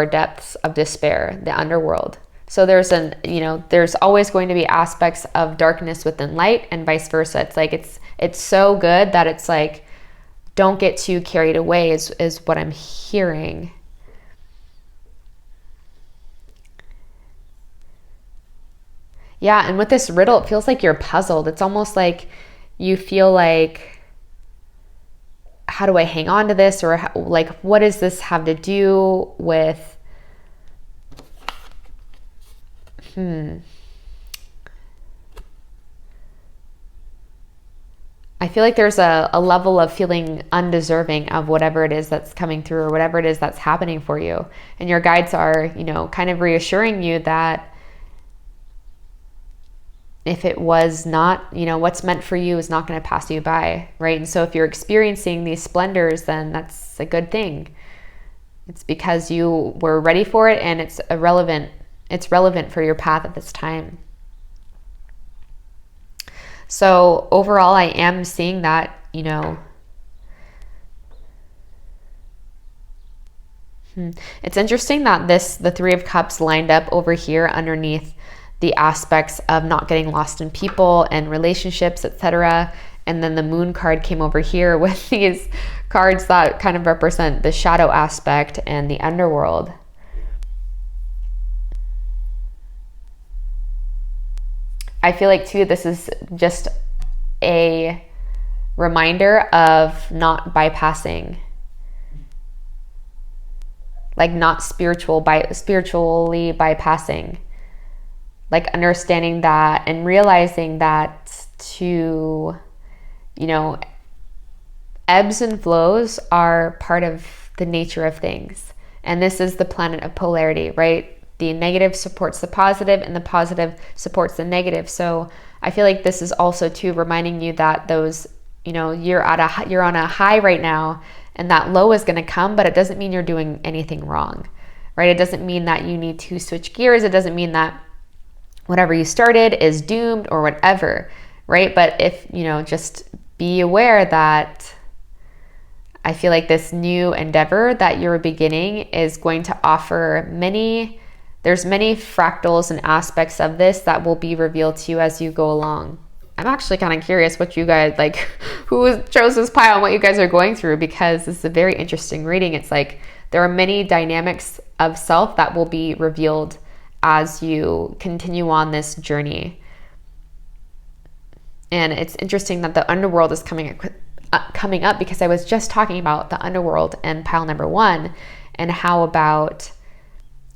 depths of despair, the underworld. So there's always going to be aspects of darkness within light and vice versa. It's like, it's so good that it's like, don't get too carried away is what I'm hearing. Yeah, and with this riddle, it feels like you're puzzled. It's almost like you feel like, how do I hang on to this? Or like, what does this have to do with, I feel like there's a level of feeling undeserving of whatever it is that's coming through or whatever it is that's happening for you. And your guides are, you know, kind of reassuring you that if it was not, you know, what's meant for you is not going to pass you by, right? And so if you're experiencing these splendors, then that's a good thing. It's because you were ready for it and it's relevant for your path at this time. So overall, I am seeing that, you know, it's interesting that the Three of Cups lined up over here underneath the aspects of not getting lost in people and relationships, etc. And then the Moon card came over here with these cards that kind of represent the shadow aspect and the underworld. I feel like too, this is just a reminder of not bypassing, like not spiritually bypassing. Like understanding that and realizing that to, you know, ebbs and flows are part of the nature of things. And this is the planet of polarity, right? The negative supports the positive and the positive supports the negative. So I feel like this is also too reminding you that those, you know, you're on a high right now and that low is going to come, but it doesn't mean you're doing anything wrong, right? It doesn't mean that you need to switch gears. It doesn't mean that whatever you started is doomed or whatever, right? But if, you know, just be aware that I feel like this new endeavor that you're beginning is going to offer there's many fractals and aspects of this that will be revealed to you as you go along. I'm actually kind of curious what you guys, like, who chose this pile and what you guys are going through, because this is a very interesting reading. It's like there are many dynamics of self that will be revealed as you continue on this journey. And it's interesting that the underworld is coming up because I was just talking about the underworld and pile number 1 and how about,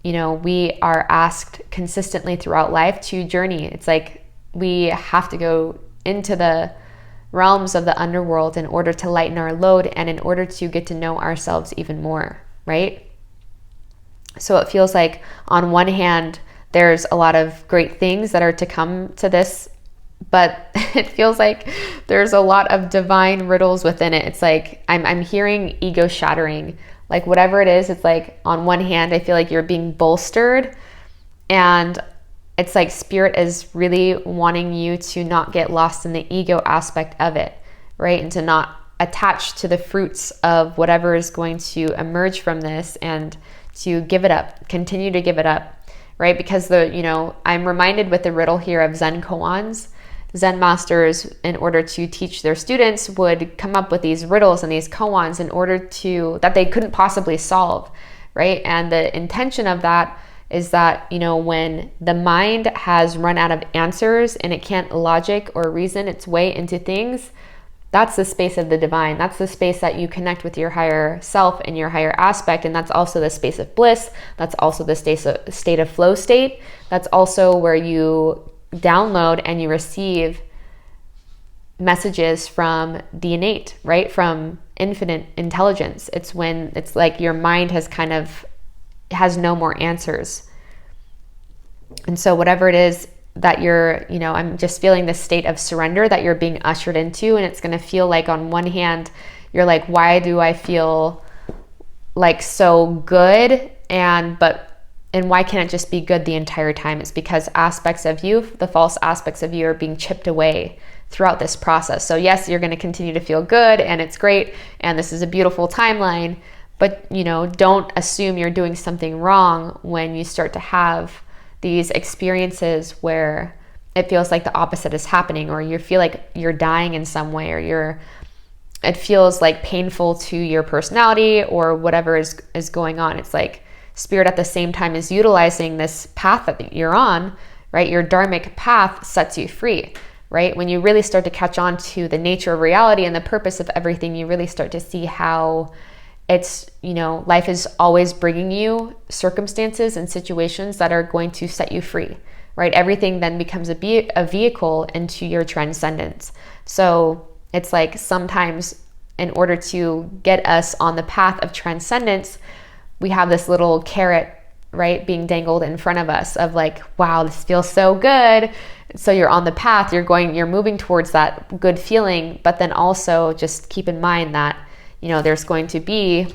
you know, we are asked consistently throughout life to journey. It's like we have to go into the realms of the underworld in order to lighten our load and in order to get to know ourselves even more, right? So it feels like on one hand, there's a lot of great things that are to come to this, but it feels like there's a lot of divine riddles within it. It's like I'm hearing ego shattering, like whatever it is. It's like on one hand, I feel like you're being bolstered and it's like spirit is really wanting you to not get lost in the ego aspect of it, right? And to not attach to the fruits of whatever is going to emerge from this and to give it up, continue to give it up, right? Because I'm reminded with the riddle here of Zen koans. Zen masters, in order to teach their students, would come up with these riddles and these koans in order that they couldn't possibly solve, right? And the intention of that is that, when the mind has run out of answers and it can't logic or reason its way into things, that's the space of the divine. That's the space that you connect with your higher self and your higher aspect. And that's also the space of bliss. That's also the state of flow state. That's also where you download and you receive messages from the innate, right? From infinite intelligence. It's when it's like your mind has no more answers. And so whatever it is that you're, I'm just feeling this state of surrender that you're being ushered into. And it's going to feel like, on one hand, you're like, why do I feel like so good? And why can't it just be good the entire time? It's because aspects of you, the false aspects of you, are being chipped away throughout this process. So yes, you're going to continue to feel good, and it's great, and this is a beautiful timeline, but don't assume you're doing something wrong when you start to have these experiences where it feels like the opposite is happening, or you feel like you're dying in some way, or it feels like painful to your personality, or whatever is going on. It's like Spirit at the same time is utilizing this path that you're on, right? Your dharmic path sets you free, right? When you really start to catch on to the nature of reality and the purpose of everything, you really start to see how it's, life is always bringing you circumstances and situations that are going to set you free, right? Everything then becomes a vehicle into your transcendence. So it's like sometimes in order to get us on the path of transcendence, we have this little carrot, right, being dangled in front of us of like, wow, this feels so good. So you're on the path, you're moving towards that good feeling, but then also just keep in mind that, there's going to be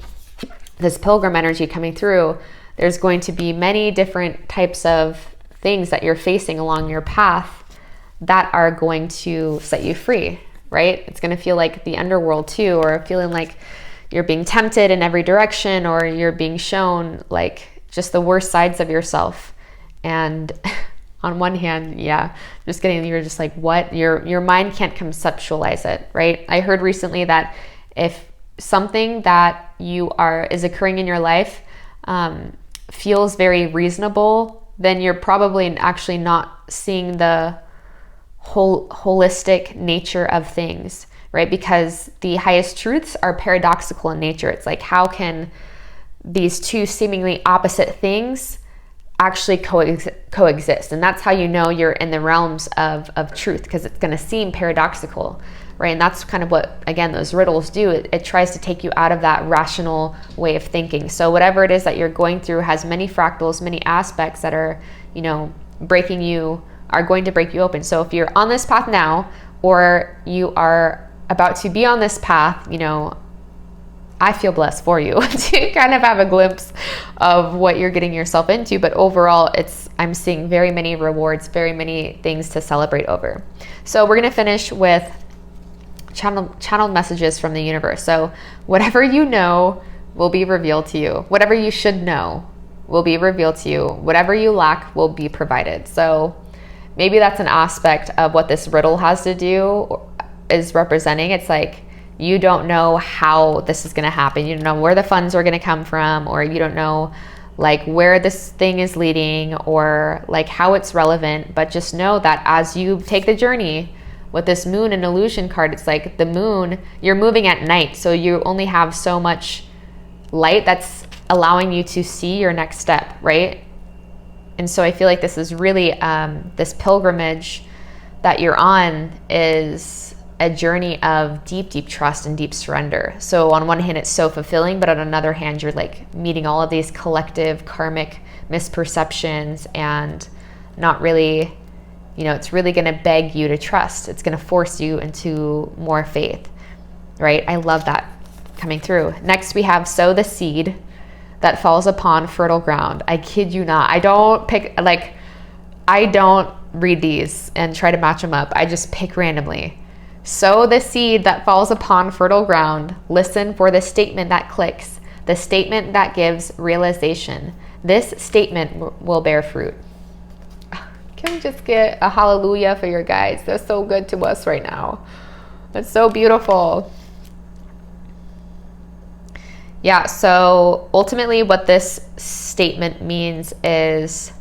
this pilgrim energy coming through. There's going to be many different types of things that you're facing along your path that are going to set you free, right? It's going to feel like the underworld too, or feeling like you're being tempted in every direction, or you're being shown like just the worst sides of yourself. And on one hand, you're just like, what? Your mind can't conceptualize it, right? I heard recently that if something that is occurring in your life feels very reasonable, then you're probably actually not seeing the holistic nature of things, right? Because the highest truths are paradoxical in nature. It's like, how can these two seemingly opposite things actually coexist? And that's how you're in the realms of truth, because it's going to seem paradoxical, right? And that's kind of what, again, those riddles do. It tries to take you out of that rational way of thinking. So whatever it is that you're going through has many fractals, many aspects that are, are going to break you open. So if you're on this path now, or you are about to be on this path, I feel blessed for you to kind of have a glimpse of what you're getting yourself into. But overall, I'm seeing very many rewards, very many things to celebrate over. So we're going to finish with channeled messages from the universe. So whatever you know will be revealed to you. Whatever you should know will be revealed to you. Whatever you lack will be provided. So maybe that's an aspect of what this riddle has to do, is representing. It's like, you don't know how this is going to happen. You don't know where the funds are going to come from, or you don't know like where this thing is leading, or like how it's relevant. But just know that as you take the journey with this moon and illusion card, it's like the moon, you're moving at night. So you only have so much light that's allowing you to see your next step, right? And so I feel like this is really, this pilgrimage that you're on is a journey of deep, deep trust and deep surrender. So on one hand, it's so fulfilling, but on another hand, you're like meeting all of these collective karmic misperceptions, and not really, it's really going to beg you to trust. It's going to force you into more faith, right? I love that coming through. Next, we have sow the seed that falls upon fertile ground. I kid you not. I don't read these and try to match them up. I just pick randomly. Sow the seed that falls upon fertile ground. Listen for the statement that clicks, the statement that gives realization. This statement will bear fruit. Can we just get a hallelujah for your guides? They're so good to us right now. That's so beautiful. Yeah, so ultimately what this statement means is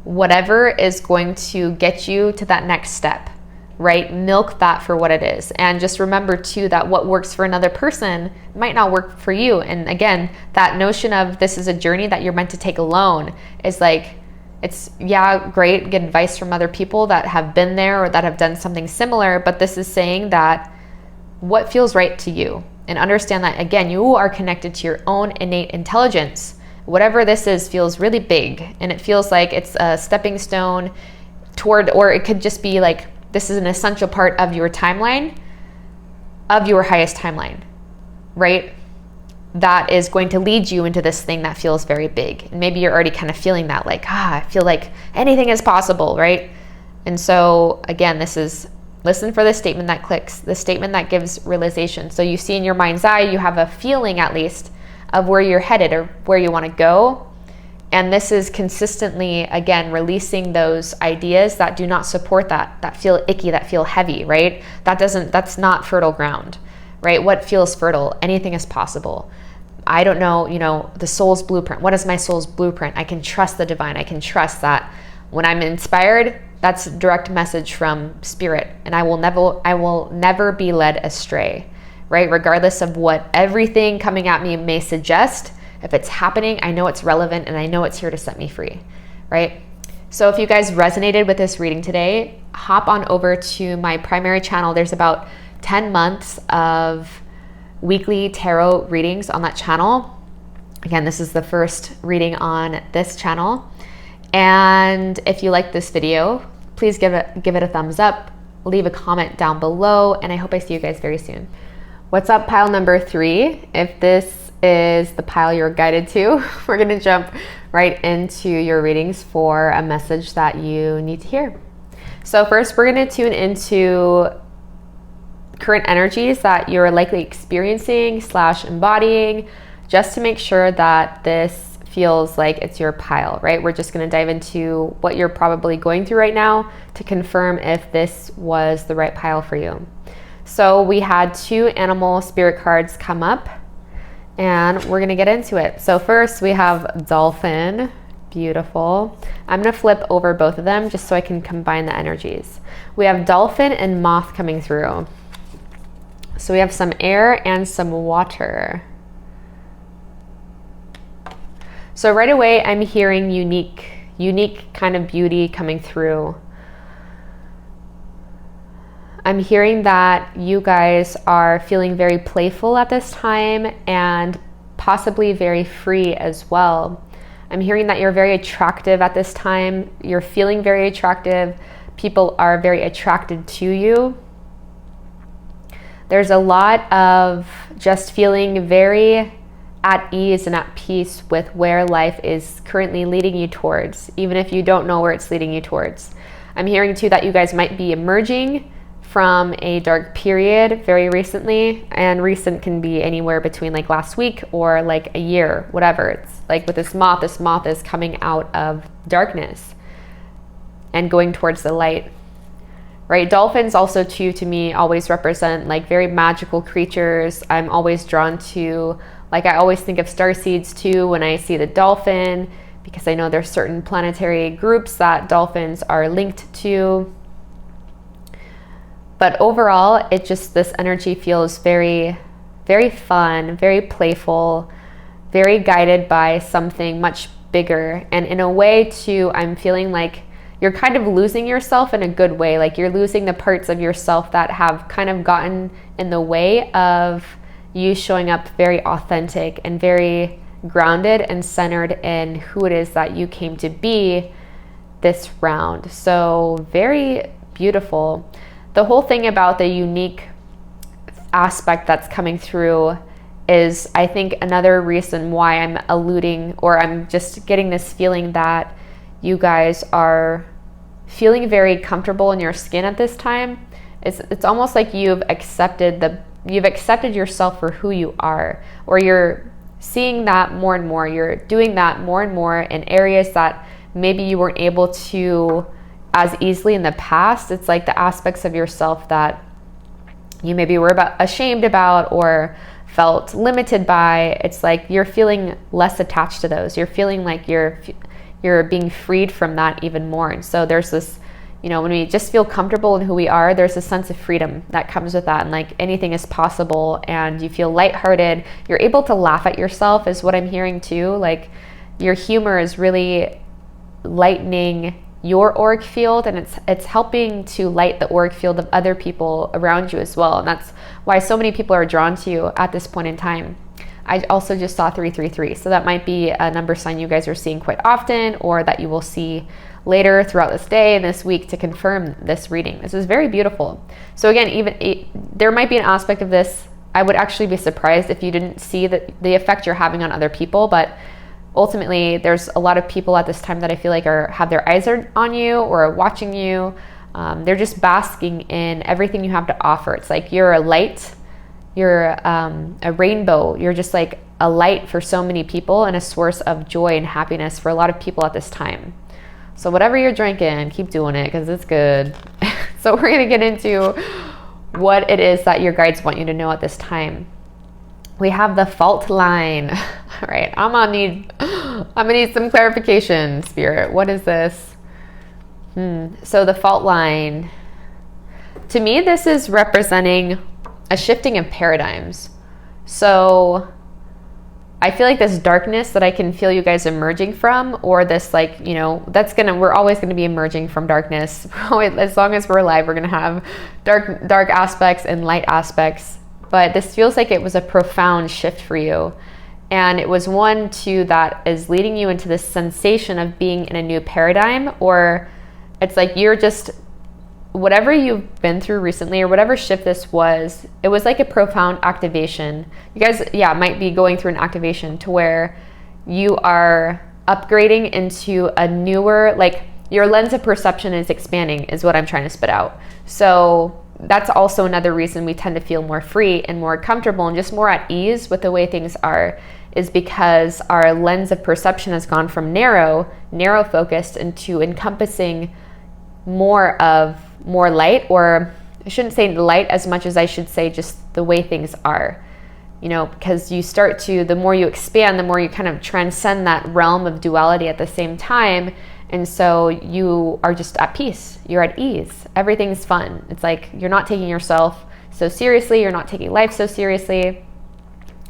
whatever is going to get you to that next step, right? Milk that for what it is. And just remember too that what works for another person might not work for you. And again, that notion of this is a journey that you're meant to take alone is like, it's, yeah, great, get advice from other people that have been there or that have done something similar, but this is saying that what feels right to you. And understand that, again, you are connected to your own innate intelligence. Whatever this is feels really big, and it feels like it's a stepping stone toward, or it could just be like, this is an essential part of your timeline, of your highest timeline, right? That is going to lead you into this thing that feels very big. And maybe you're already kind of feeling that, like, I feel like anything is possible, right? And so again, this is, listen for the statement that clicks, the statement that gives realization. So you see in your mind's eye, you have a feeling at least of where you're headed or where you want to go. And this is consistently, again, releasing those ideas that do not support that feel icky, that feel heavy, right? That's not fertile ground, right? What feels fertile? Anything is possible. I don't know, the soul's blueprint. What is my soul's blueprint? I can trust the divine. I can trust that when I'm inspired, that's a direct message from spirit, and I will never be led astray, right? Regardless of what everything coming at me may suggest, if it's happening, I know it's relevant and I know it's here to set me free, right? So if you guys resonated with this reading today, hop on over to my primary channel. There's about 10 months of weekly tarot readings on that channel. Again, this is the first reading on this channel. And if you like this video, please give it a thumbs up, leave a comment down below, and I hope I see you guys very soon. What's up, pile number 3? If this is the pile you're guided to, we're gonna jump right into your readings for a message that you need to hear. So first, we're gonna tune into current energies that you're likely experiencing / embodying, just to make sure that this feels like it's your pile, right? We're just going to dive into what you're probably going through right now to confirm if this was the right pile for you. So we had 2 animal spirit cards come up, and we're going to get into it. So first we have dolphin. Beautiful. I'm going to flip over both of them just so I can combine the energies. We have dolphin and moth coming through. So we have some air and some water. So right away, I'm hearing unique kind of beauty coming through. I'm hearing that you guys are feeling very playful at this time and possibly very free as well. I'm hearing that you're very attractive at this time. You're feeling very attractive. People are very attracted to you. There's a lot of just feeling very at ease and at peace with where life is currently leading you towards, even if you don't know where it's leading you towards. I'm hearing too that you guys might be emerging from a dark period very recently, and recent can be anywhere between like last week or like a year, whatever. It's like with this moth is coming out of darkness and going towards the light, right? Dolphins also too, to me, always represent like very magical creatures. I'm always drawn to, like, I always think of starseeds too when I see the dolphin, because I know there's certain planetary groups that dolphins are linked to. But overall, this energy feels very, very fun, very playful, very guided by something much bigger. And in a way too, I'm feeling like you're kind of losing yourself in a good way. Like you're losing the parts of yourself that have kind of gotten in the way of you showing up very authentic and very grounded and centered in who it is that you came to be this round. So very beautiful. The whole thing about the unique aspect that's coming through is, I think, another reason why I'm alluding, or I'm just getting this feeling that you guys are feeling very comfortable in your skin at this time. It's almost like you've accepted yourself for who you are, or you're seeing that more and more. You're doing that more and more in areas that maybe you weren't able to as easily in the past. It's like the aspects of yourself that you maybe were ashamed about or felt limited by. It's like you're feeling less attached to those. You're feeling like you're being freed from that even more. And so there's this, when we just feel comfortable in who we are, there's a sense of freedom that comes with that. And like anything is possible, and you feel lighthearted. You're able to laugh at yourself is what I'm hearing too. Like your humor is really lightening your auric field, and it's helping to light the auric field of other people around you as well. And that's why so many people are drawn to you at this point in time. I also just saw 333. So that might be a number sign you guys are seeing quite often, or that you will see later throughout this day and this week to confirm this reading. This is very beautiful. So again, there might be an aspect of this. I would actually be surprised if you didn't see the effect you're having on other people, but ultimately there's a lot of people at this time that I feel like have their eyes on you or are watching you. They're just basking in everything you have to offer. It's like you're a light, you're a rainbow. You're just like a light for so many people and a source of joy and happiness for a lot of people at this time. So whatever you're drinking, keep doing it because it's good. So we're going to get into what it is that your guides want you to know at this time. We have the fault line. All right, I'm gonna need some clarification, Spirit. What is this? So the fault line, to me, this is representing a shifting of paradigms. So I feel like this darkness that I can feel you guys emerging from, or this like, we're always going to be emerging from darkness. As long as we're alive, we're going to have dark aspects and light aspects. But this feels like it was a profound shift for you. And it was one, too, that is leading you into this sensation of being in a new paradigm, or it's like you're just, whatever you've been through recently or whatever shift this was, it was like a profound activation. You guys, might be going through an activation to where you are upgrading into a newer, like your lens of perception is expanding is what I'm trying to spit out. So that's also another reason we tend to feel more free and more comfortable and just more at ease with the way things are, is because our lens of perception has gone from narrow focused into encompassing more light, or I shouldn't say light as much as I should say just the way things are, because you start to, the more you expand, the more you kind of transcend that realm of duality at the same time. And so you are just at peace, you're at ease, everything's fun. It's like you're not taking yourself so seriously, you're not taking life so seriously.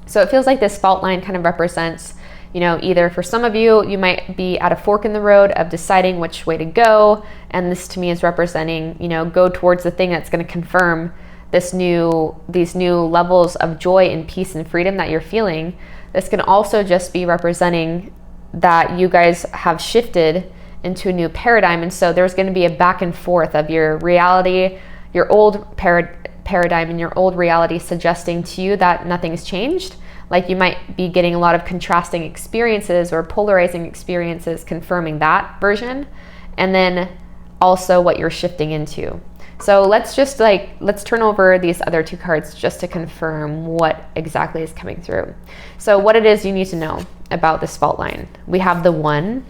So it feels like this fault line kind of represents, either for some of you, you might be at a fork in the road of deciding which way to go. And this to me is representing, go towards the thing that's going to confirm these new levels of joy and peace and freedom that you're feeling. This can also just be representing that you guys have shifted into a new paradigm. And so there's going to be a back and forth of your reality, your old paradigm and your old reality suggesting to you that nothing's changed. Like you might be getting a lot of contrasting experiences or polarizing experiences confirming that version. And then also what you're shifting into. So let's turn over these other two cards just to confirm what exactly is coming through. So what it is you need to know about this fault line. We have the One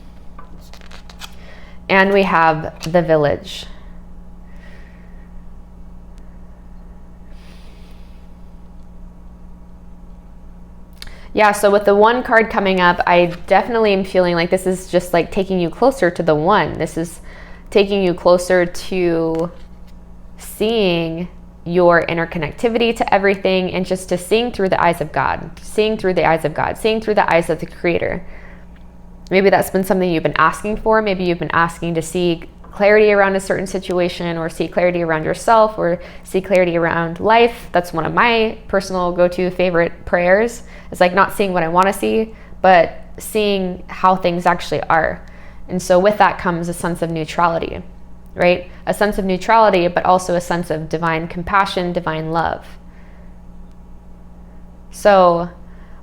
and we have the Village. Yeah, so with the One card coming up, I definitely am feeling like this is just like taking you closer to the One. This is taking you closer to seeing your interconnectivity to everything, and just to seeing through the eyes of God, seeing through the eyes of God, seeing through the eyes of the Creator. Maybe that's been something you've been asking for. Maybe you've been asking to see clarity around a certain situation, or see clarity around yourself, or see clarity around life. That's one of my personal go-to favorite prayers. It's like not seeing what I want to see, but seeing how things actually are. And so with that comes a sense of neutrality, right? A sense of neutrality, but also a sense of divine compassion, divine love. So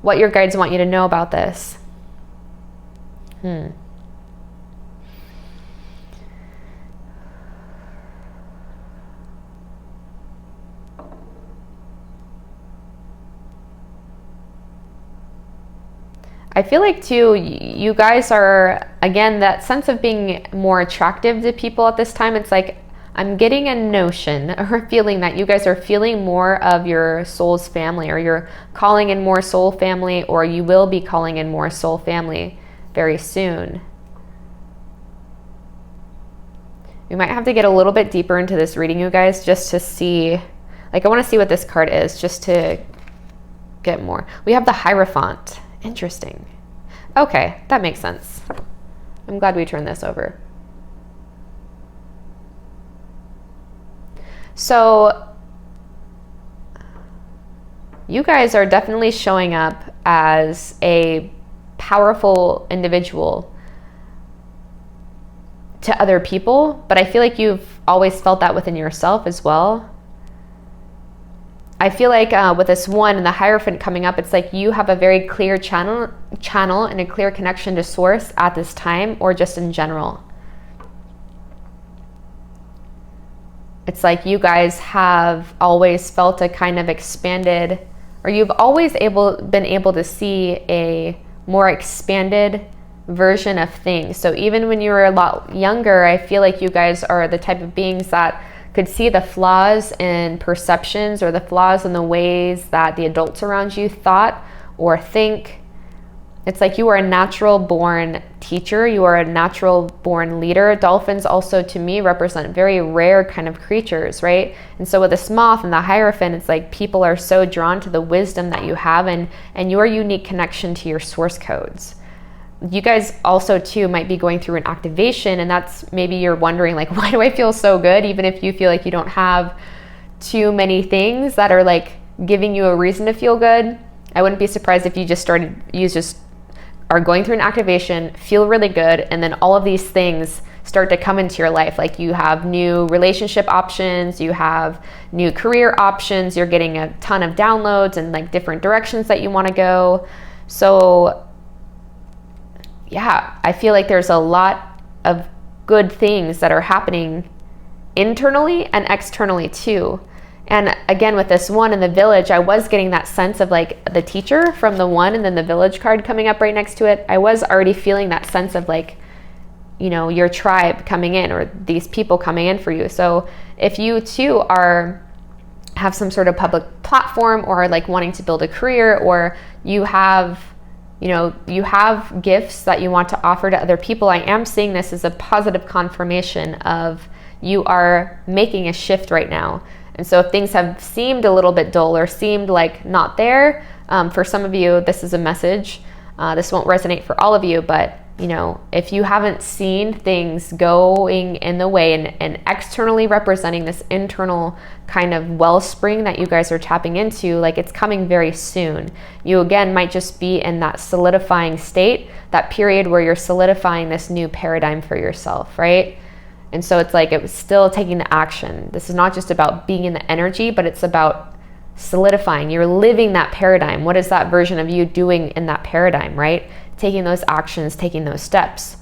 what your guides want you to know about this. I feel like too, you guys are, again, that sense of being more attractive to people at this time. It's like, I'm getting a notion or a feeling that you guys are feeling more of your soul's family, or you're calling in more soul family, or you will be calling in more soul family very soon. We might have to get a little bit deeper into this reading, you guys, just to see, like I want to see what this card is, just to get more. We have the Hierophant. Interesting. Okay, that makes sense. I'm glad we turned this over. So you guys are definitely showing up as a powerful individual to other people, but I feel like you've always felt that within yourself as well. I feel like with this one and the Hierophant coming up, it's like you have a very clear channel and a clear connection to source at this time, or just in general. It's like you guys have always felt a kind of expanded, or you've always been able to see a more expanded version of things. So even when you were a lot younger, I feel like you guys are the type of beings that could see the flaws in perceptions, or the flaws in the ways that the adults around you thought or think. It's like you are a natural born teacher. You are a natural born leader. Dolphins also, to me, represent very rare kind of creatures, right? And so with this moth and the Hierophant, it's like people are so drawn to the wisdom that you have and your unique connection to your source codes. You guys also too might be going through an activation, and that's maybe you're wondering like, why do I feel so good? Even if you feel like you don't have too many things that are like giving you a reason to feel good. I wouldn't be surprised if you just are going through an activation, feel really good, and then all of these things start to come into your life. Like you have new relationship options, you have new career options, you're getting a ton of downloads and like different directions that you want to go. So yeah, I feel like there's a lot of good things that are happening internally and externally too. And again, with this one in the Village, I was getting that sense of like the teacher from the one, and then the Village card coming up right next to it. I was already feeling that sense of like, you know, your tribe coming in, or these people coming in for you. So if you too have some sort of public platform, or like wanting to build a career, or you have gifts that you want to offer to other people, I am seeing this as a positive confirmation of you are making a shift right now. And so if things have seemed a little bit dull or seemed like not there, for some of you, this is a message. This won't resonate for all of you, but you know, if you haven't seen things going in the way and externally representing this internal kind of wellspring that you guys are tapping into, like it's coming very soon. You again might just be in that solidifying state, that period where you're solidifying this new paradigm for yourself, right? And so it's like it was still taking the action. This is not just about being in the energy, but it's about solidifying. You're living that paradigm. What is that version of you doing in that paradigm, right? Taking those actions, taking those steps.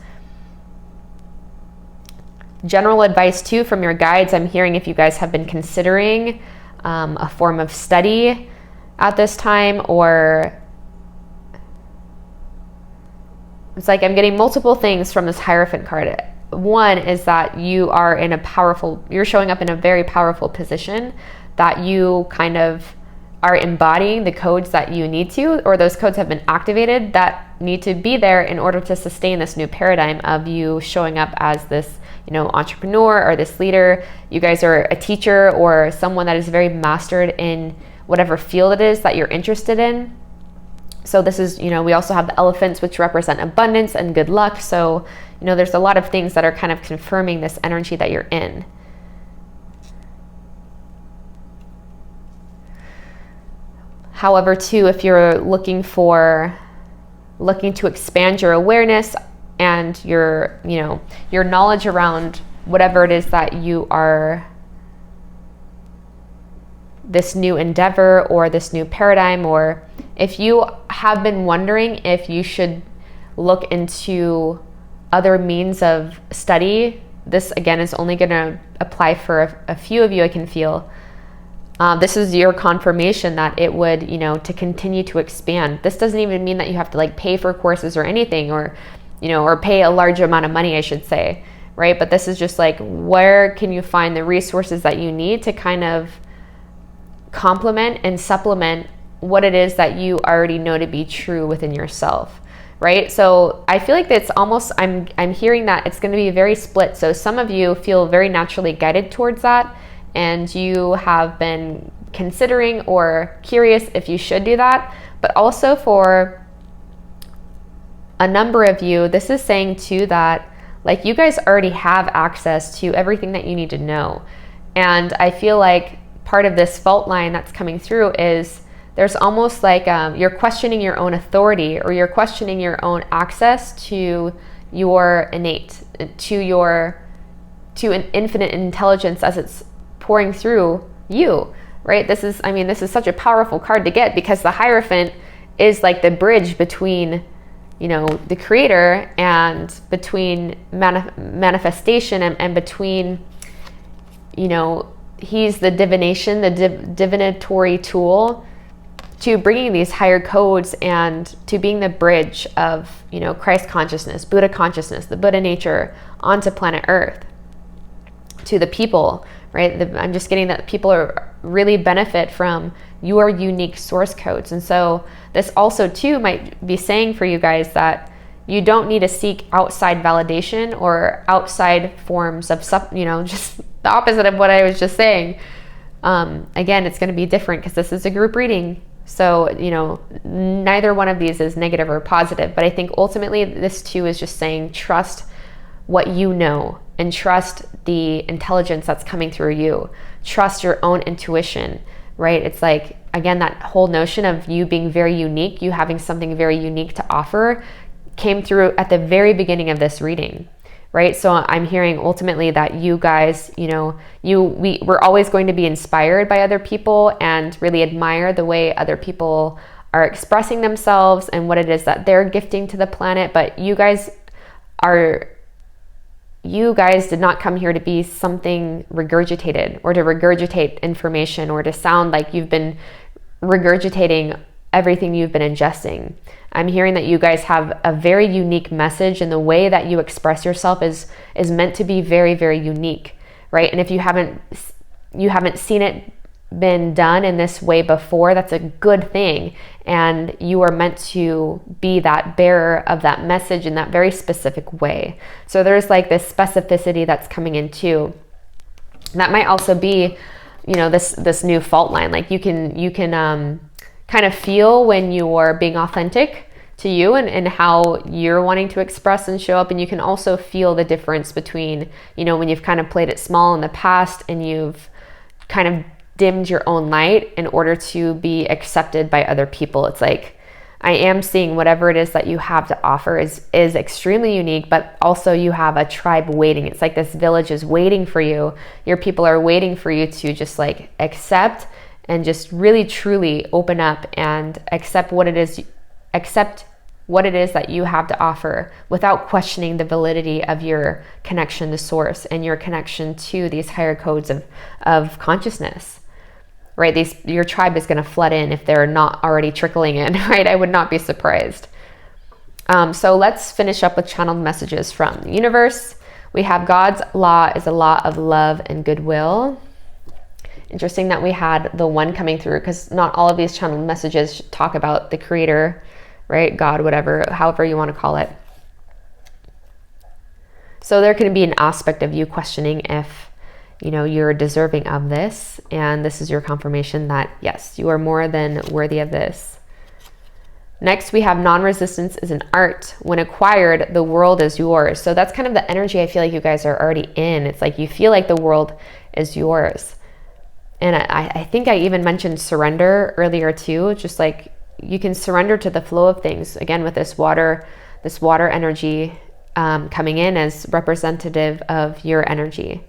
General advice too from your guides. I'm hearing if you guys have been considering a form of study at this time, or it's like I'm getting multiple things from this Hierophant card. One is that you're showing up in a very powerful position, that you kind of are embodying the codes that you need to, or those codes have been activated that need to be there in order to sustain this new paradigm of you showing up as this, you know, entrepreneur or this leader. You guys are a teacher or someone that is very mastered in whatever field it is that you're interested in. So this is, you know, we also have the elephants, which represent abundance and good luck. So, you know, there's a lot of things that are kind of confirming this energy that you're in. However, too, if you're looking to expand your awareness and your knowledge around whatever it is that you are, this new endeavor or this new paradigm, or if you have been wondering if you should look into other means of study, this again is only going to apply for a few of you, I can feel. This is your confirmation that it would, you know, to continue to expand. This doesn't even mean that you have to like pay for courses or anything, or, you know, or pay a large amount of money, I should say, right? But this is just like, where can you find the resources that you need to kind of complement and supplement what it is that you already know to be true within yourself, right? So I feel like it's almost, I'm hearing that it's going to be very split. So some of you feel very naturally guided towards that, and you have been considering or curious if you should do that. But also for a number of you, this is saying too that like you guys already have access to everything that you need to know. And I feel like part of this fault line that's coming through is there's almost like you're questioning your own authority, or you're questioning your own access to your innate, to an infinite intelligence as it's pouring through you, right? This is such a powerful card to get, because the Hierophant is like the bridge between, the creator, and between manifestation, and between, he's the divination, the divinatory tool to bringing these higher codes, and to being the bridge of, Christ consciousness, Buddha consciousness, the Buddha nature onto planet Earth, to the people, right? I'm just getting that people are really benefit from your unique source codes. And so this also too might be saying for you guys that you don't need to seek outside validation or outside forms of just the opposite of what I was just saying. Again, it's going to be different because this is a group reading. So, neither one of these is negative or positive, but I think ultimately this too is just saying, trust what you know, and trust the intelligence that's coming through you. Trust your own intuition, right? It's like, again, that whole notion of you being very unique, you having something very unique to offer, came through at the very beginning of this reading, right? So I'm hearing ultimately that you guys, we're always going to be inspired by other people and really admire the way other people are expressing themselves and what it is that they're gifting to the planet. But you guys did not come here to be something regurgitated, or to regurgitate information, or to sound like you've been regurgitating everything you've been ingesting. I'm hearing that you guys have a very unique message, and the way that you express yourself is meant to be very, very unique, right? And if you haven't seen it been done in this way before, that's a good thing. And you are meant to be that bearer of that message in that very specific way. So there's like this specificity that's coming in too. That might also be, this new fault line. Like you can kind of feel when you're being authentic to you and how you're wanting to express and show up. And you can also feel the difference between, when you've kind of played it small in the past and you've kind of dimmed your own light in order to be accepted by other people. It's like, I am seeing whatever it is that you have to offer is extremely unique, but also you have a tribe waiting. It's like this village is waiting for you. Your people are waiting for you to just like accept and just really truly open up and accept what it is that you have to offer, without questioning the validity of your connection to source and your connection to these higher codes of consciousness. Right? Your tribe is going to flood in if they're not already trickling in, right? I would not be surprised. So let's finish up with channeled messages from the universe. We have God's law is a law of love and goodwill. Interesting that we had the one coming through, because not all of these channeled messages talk about the creator, right? God, whatever, however you want to call it. So there can be an aspect of you questioning if you're deserving of this, and this is your confirmation that yes, you are more than worthy of this. Next, we have non-resistance is an art. When acquired, the world is yours. So that's kind of the energy I feel like you guys are already in. It's like you feel like the world is yours. And I think I even mentioned surrender earlier too. Just like you can surrender to the flow of things. Again, with this water energy coming in as representative of your energy.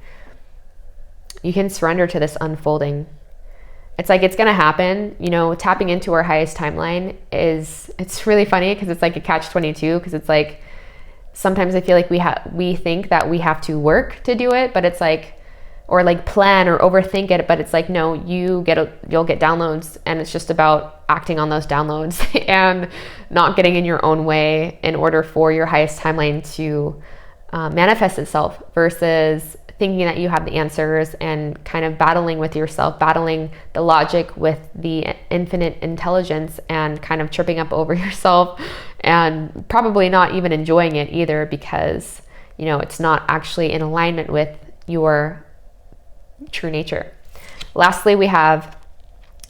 You can surrender to this unfolding. It's like, it's going to happen. Tapping into our highest timeline it's really funny because it's like a catch-22, because it's like, sometimes I feel like we think that we have to work to do it, but it's like, or like plan or overthink it, but it's like, no, you'll get downloads, and it's just about acting on those downloads and not getting in your own way in order for your highest timeline to manifest itself, versus thinking that you have the answers and kind of battling with yourself, battling the logic with the infinite intelligence, and kind of tripping up over yourself and probably not even enjoying it either, because it's not actually in alignment with your true nature. Lastly, we have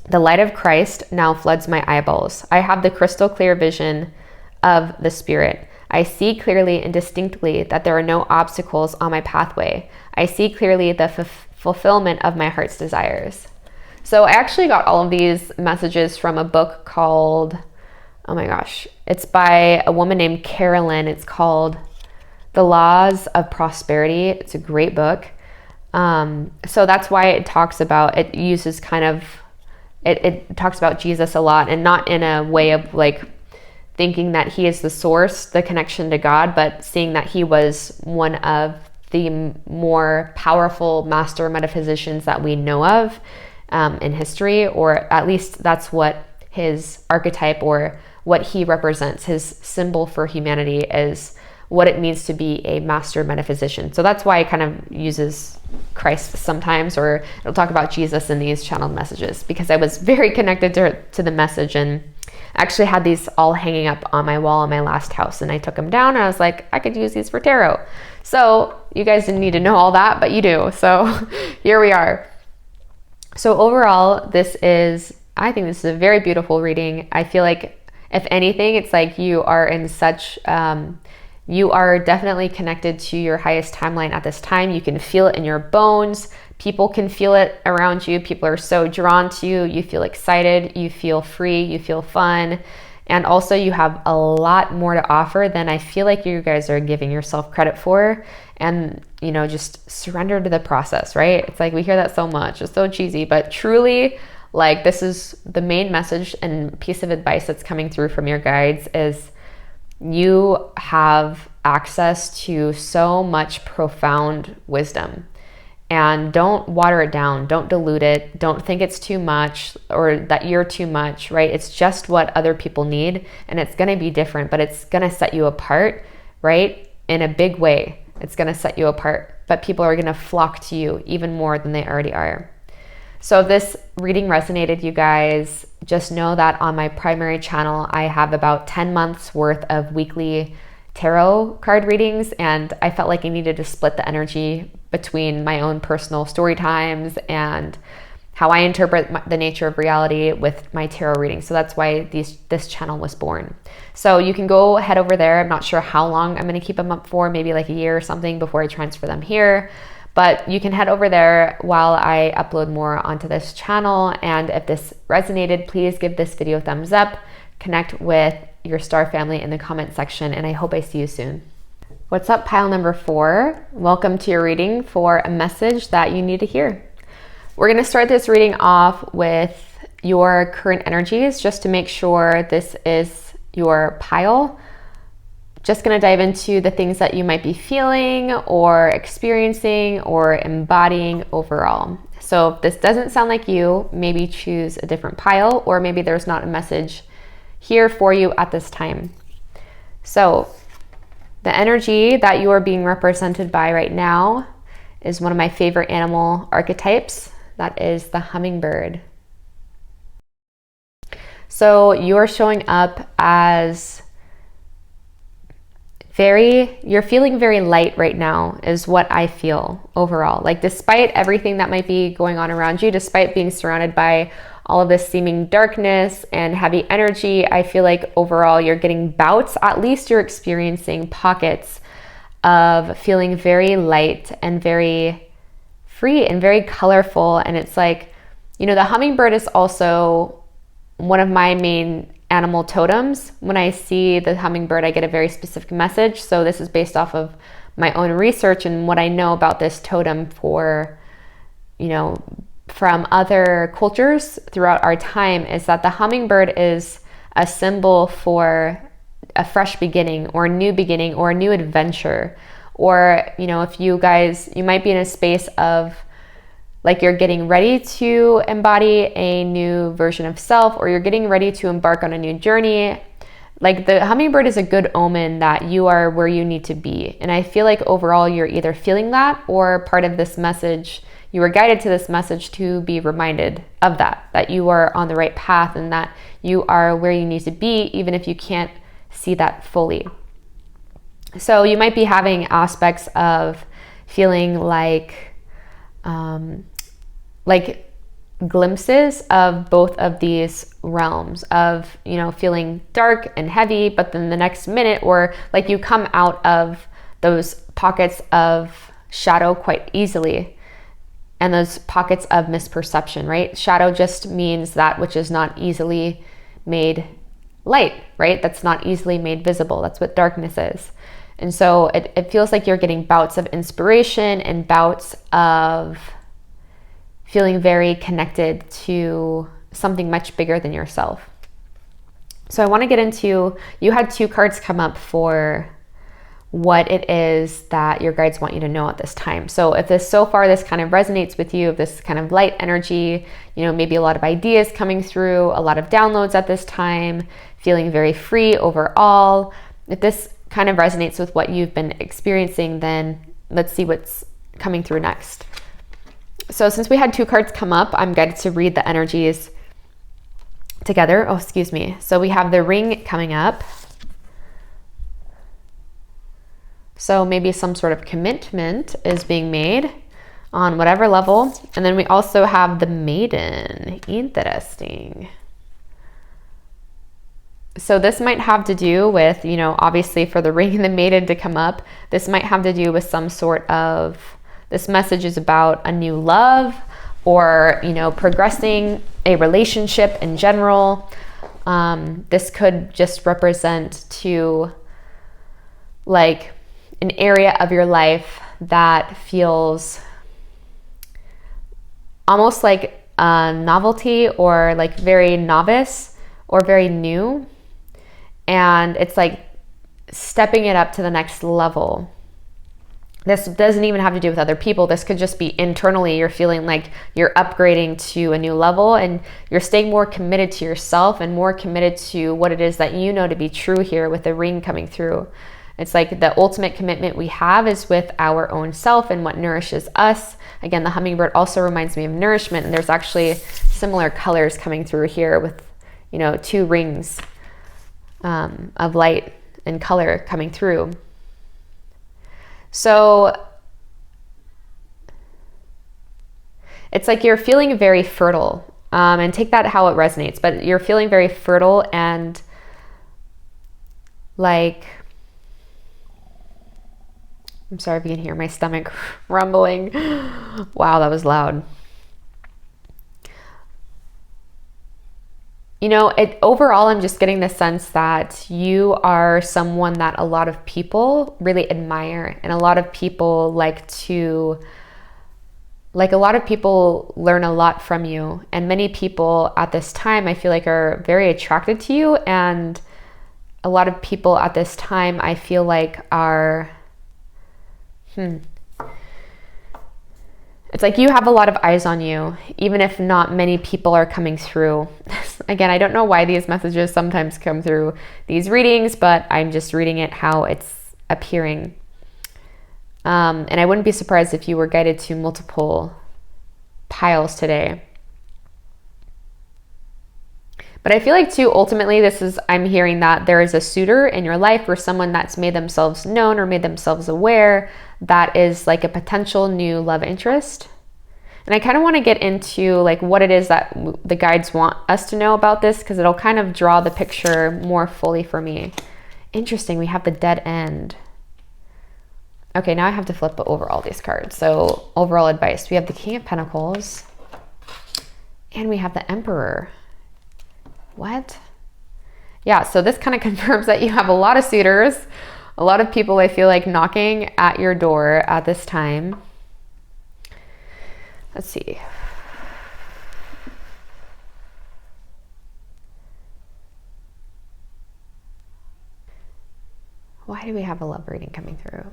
the light of Christ now floods my eyeballs. I have the crystal clear vision of the Spirit. I see clearly and distinctly that there are no obstacles on my pathway. I see clearly the fulfillment of my heart's desires. So I actually got all of these messages from a book called, oh my gosh, it's by a woman named Carolyn. It's called The Laws of Prosperity. It's a great book. So that's why it talks about, it uses kind of, it talks about Jesus a lot, and not in a way of like thinking that he is the source, the connection to God, but seeing that he was one of the more powerful master metaphysicians that we know of in history, or at least that's what his archetype or what he represents, his symbol for humanity, is what it means to be a master metaphysician. So that's why it kind of uses Christ sometimes, or it'll talk about Jesus in these channeled messages, because I was very connected to the message, and actually had these all hanging up on my wall in my last house, and I took them down and I was like, I could use these for tarot. So you guys didn't need to know all that, but you do. So here we are. So overall, I think this is a very beautiful reading. I feel like if anything, it's like you are in such, you are definitely connected to your highest timeline at this time. You can feel it in your bones. People can feel it around you. People are so drawn to you. You feel excited. You feel free. You feel fun. And also you have a lot more to offer than I feel like you guys are giving yourself credit for. And, you know, just surrender to the process, right? It's like we hear that so much. It's so cheesy, but truly, like, this is the main message and piece of advice that's coming through from your guides is you have access to so much profound wisdom. And don't water it down. Don't dilute it. Don't think it's too much or that you're too much, right? It's just what other people need, and it's going to be different, but it's going to set you apart, right? In a big way. It's going to set you apart, but people are going to flock to you even more than they already are. So if this reading resonated, you guys, just know that on my primary channel, I have about 10 months worth of weekly tarot card readings, and I felt like I needed to split the energy between my own personal story times and how I interpret the nature of reality with my tarot reading. So that's why this channel was born. So you can go head over there. I'm not sure how long I'm going to keep them up for, maybe like a year or something before I transfer them here. But you can head over there while I upload more onto this channel. And if this resonated, please give this video a thumbs up, connect with your star family in the comment section, and I hope I see you soon. What's up, pile number 4? Welcome to your reading for a message that you need to hear. We're going to start this reading off with your current energies just to make sure this is your pile. Just going to dive into the things that you might be feeling or experiencing or embodying overall. So if this doesn't sound like you, maybe choose a different pile, or maybe there's not a message here for you at this time. So the energy that you are being represented by right now is one of my favorite animal archetypes. That is the hummingbird. So you're showing up as you're feeling very light right now is what I feel overall. Like despite everything that might be going on around you, despite being surrounded by all of this seeming darkness and heavy energy, I feel like overall you're getting bouts, at least you're experiencing pockets of feeling very light and very free and very colorful. And it's like, you know, the hummingbird is also one of my main animal totems. When I see the hummingbird, I get a very specific message. So this is based off of my own research and what I know about this totem for, you know, from other cultures throughout our time, is that the hummingbird is a symbol for a fresh beginning or a new adventure. Or, you know, if you might be in a space of like you're getting ready to embody a new version of self, or you're getting ready to embark on a new journey. Like the hummingbird is a good omen that you are where you need to be. And I feel like overall you're either feeling that, or part of this message, you were guided to this message to be reminded of that you are on the right path and that you are where you need to be, even if you can't see that fully. So you might be having aspects of feeling like glimpses of both of these realms of, you know, feeling dark and heavy, but then the next minute, or like you come out of those pockets of shadow quite easily. and those pockets of misperception, right? Shadow just means that which is not easily made light, right? That's not easily made visible. That's what darkness is. And so it feels like you're getting bouts of inspiration and bouts of feeling very connected to something much bigger than yourself. So I want to get into, you had 2 cards come up for what it is that your guides want you to know at this time. So if this kind of resonates with you, if this kind of light energy, maybe a lot of ideas coming through, a lot of downloads at this time, feeling very free overall. If this kind of resonates with what you've been experiencing, then let's see what's coming through next. So since we had 2 cards come up, I'm guided to read the energies together. Oh, excuse me. So we have the Ring coming up. So maybe some sort of commitment is being made on whatever level. And then we also have the Maiden. Interesting. So this might have to do with, obviously for the Ring and the Maiden to come up, this might have to do with some sort of, this message is about a new love or, progressing a relationship in general. This could just represent to like an area of your life that feels almost like a novelty or like very novice or very new. And it's like stepping it up to the next level. This doesn't even have to do with other people. This could just be internally. You're feeling like you're upgrading to a new level and you're staying more committed to yourself and more committed to what it is that you know to be true here with the Ring coming through. It's like the ultimate commitment we have is with our own self and what nourishes us. Again, the hummingbird also reminds me of nourishment, and there's actually similar colors coming through here with, 2 rings of light and color coming through. So it's like you're feeling very fertile, and take that how it resonates, but you're feeling very fertile and like, I'm sorry if you can hear my stomach rumbling. Wow, that was loud. Overall, I'm just getting the sense that you are someone that a lot of people really admire, and a lot of people a lot of people learn a lot from you, and many people at this time I feel like are very attracted to you, and a lot of people at this time I feel like are it's like you have a lot of eyes on you, even if not many people are coming through. Again, I don't know why these messages sometimes come through these readings, but I'm just reading it how it's appearing. And I wouldn't be surprised if you were guided to multiple piles today. But I feel like too, ultimately, I'm hearing that there is a suitor in your life or someone that's made themselves known or made themselves aware that is like a potential new love interest. And I kind of want to get into like what it is that the guides want us to know about this, because it'll kind of draw the picture more fully for me. Interesting, we have the Dead End. Okay, now I have to flip over all these cards. So overall advice, we have the King of Pentacles and we have the Emperor. What? Yeah, so this kind of confirms that you have a lot of suitors, a lot of people I feel like knocking at your door at this time. Let's see. Why do we have a love reading coming through?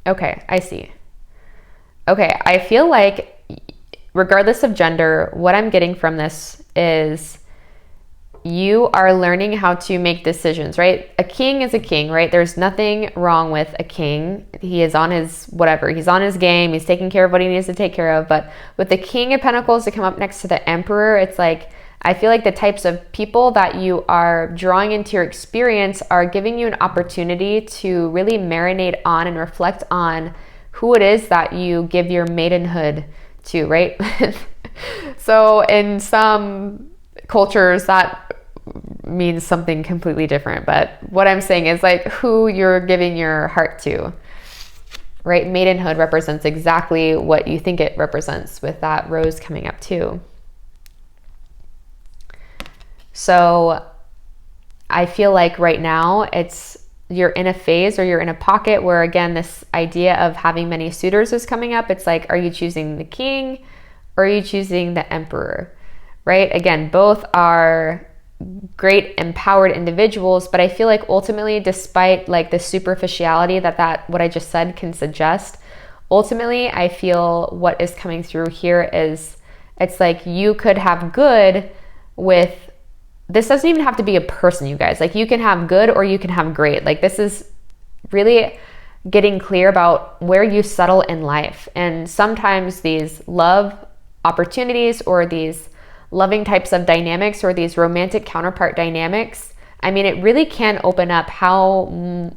Okay, I see. Okay, I feel like regardless of gender, what I'm getting from this is you are learning how to make decisions, right? A king is a king, right? There's nothing wrong with a king. He is on his whatever. He's on his game. He's taking care of what he needs to take care of. But with the King of Pentacles to come up next to the Emperor, it's like, I feel like the types of people that you are drawing into your experience are giving you an opportunity to really marinate on and reflect on who it is that you give your maidenhood to, right? So in some cultures that means something completely different, but what I'm saying is like who you're giving your heart to. right? Maidenhood represents exactly what you think it represents with that rose coming up too. So I feel like right now you're in a phase, or you're in a pocket where, again, this idea of having many suitors is coming up. It's like, are you choosing the king or are you choosing the emperor, right? Again, both are great empowered individuals, but I feel like ultimately, despite like the superficiality that what I just said can suggest, ultimately I feel what is coming through here is, it's like you could have good with, this doesn't even have to be a person, you guys. Like, you can have good or you can have great. Like, this is really getting clear about where you settle in life. And sometimes these love opportunities, or these loving types of dynamics, or these romantic counterpart dynamics, I mean, it really can open up how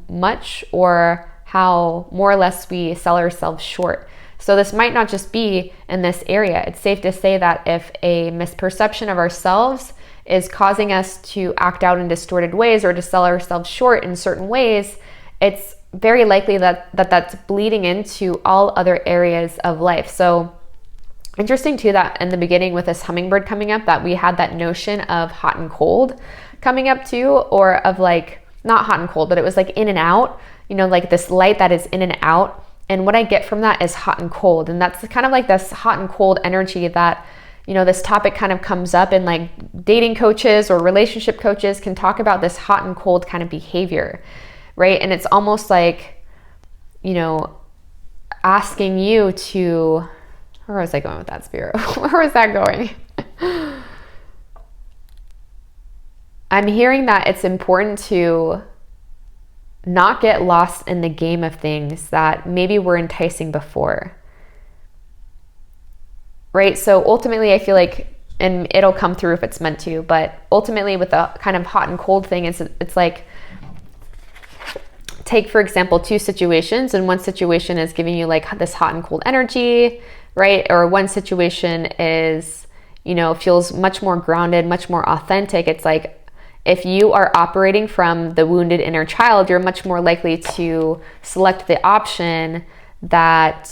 much or how more or less we sell ourselves short. So this might not just be in this area. It's safe to say that if a misperception of ourselves is causing us to act out in distorted ways, or to sell ourselves short in certain ways, it's very likely that's bleeding into all other areas of life. So interesting too, that in the beginning with this hummingbird coming up, that we had that notion of hot and cold coming up too, or of like, not hot and cold, but it was like in and out, like this light that is in and out. And what I get from that is hot and cold. And that's kind of like this hot and cold energy that, this topic kind of comes up in, like, dating coaches or relationship coaches can talk about this hot and cold kind of behavior, right? And it's almost like, asking you to, where was I going with that, Spirit? Where was that going? I'm hearing that it's important to not get lost in the game of things that maybe were enticing before. Right? So ultimately, I feel like, and it'll come through if it's meant to, but ultimately with the kind of hot and cold thing, it's like, take, for example, two situations, and one situation is giving you like this hot and cold energy, right? Or one situation is, feels much more grounded, much more authentic. It's like, if you are operating from the wounded inner child, you're much more likely to select the option that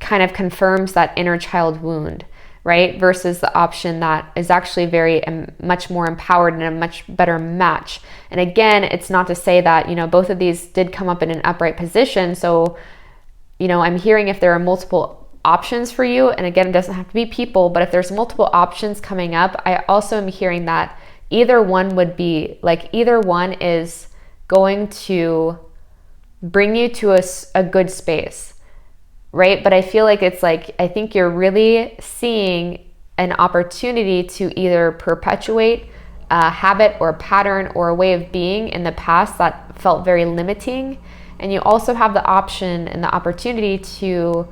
kind of confirms that inner child wound, right? Versus the option that is actually very much more empowered and a much better match. And again, it's not to say that, both of these did come up in an upright position. So, I'm hearing if there are multiple options for you, and again, it doesn't have to be people, but if there's multiple options coming up, I also am hearing that either one is going to bring you to a good space. Right? But I feel like it's like, I think you're really seeing an opportunity to either perpetuate a habit or a pattern or a way of being in the past that felt very limiting. And you also have the option and the opportunity to,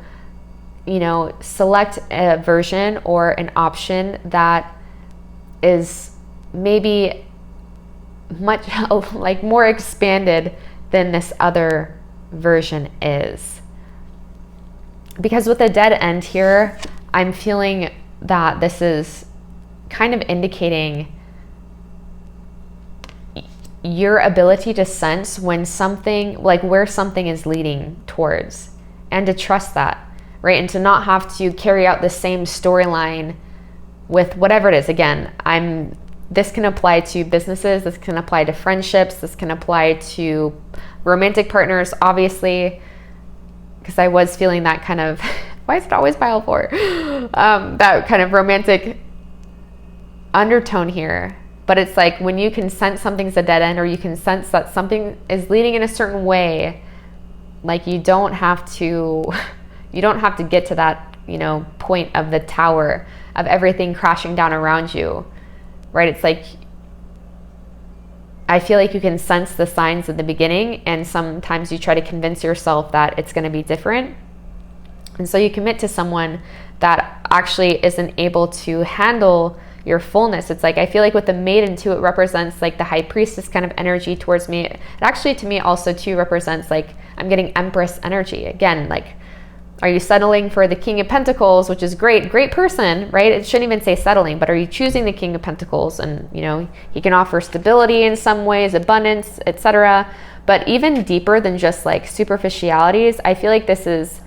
select a version or an option that is maybe much like more expanded than this other version is. Because with the dead end here, I'm feeling that this is kind of indicating your ability to sense when something, like where something is leading towards, and to trust that, right? And to not have to carry out the same storyline with whatever it is. Again, this can apply to businesses, this can apply to friendships, this can apply to romantic partners, obviously, because I was feeling that kind of, why is it always pile 4? That kind of romantic undertone here. But it's like, when you can sense something's a dead end, or you can sense that something is leading in a certain way, like you don't have to get to that, point of the tower of everything crashing down around you, right? It's like, I feel like you can sense the signs at the beginning, and sometimes you try to convince yourself that it's going to be different. And so you commit to someone that actually isn't able to handle your fullness. It's like, I feel like with the maiden too, it represents like the high priestess kind of energy towards me. It actually, to me also too, represents like, I'm getting empress energy. Again, like, are you settling for the King of Pentacles, which is great person, right? It shouldn't even say settling, but are you choosing the King of Pentacles? And, he can offer stability in some ways, abundance, etc. But even deeper than just like superficialities, I feel like this is,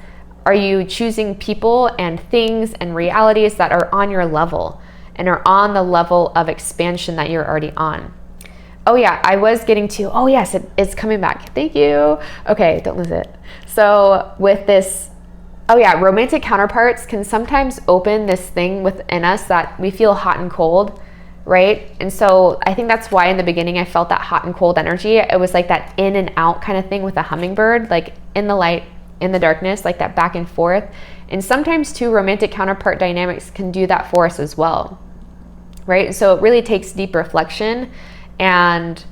are you choosing people and things and realities that are on your level and are on the level of expansion that you're already on? Oh yeah, I was getting to, oh yes, it's coming back. Thank you. Okay, don't lose it. So with this, oh yeah, romantic counterparts can sometimes open this thing within us that we feel hot and cold, right? And so I think that's why in the beginning I felt that hot and cold energy. It was like that in and out kind of thing with a hummingbird, like in the light, in the darkness, like that back and forth. And sometimes too, romantic counterpart dynamics can do that for us as well, right? So it really takes deep reflection and,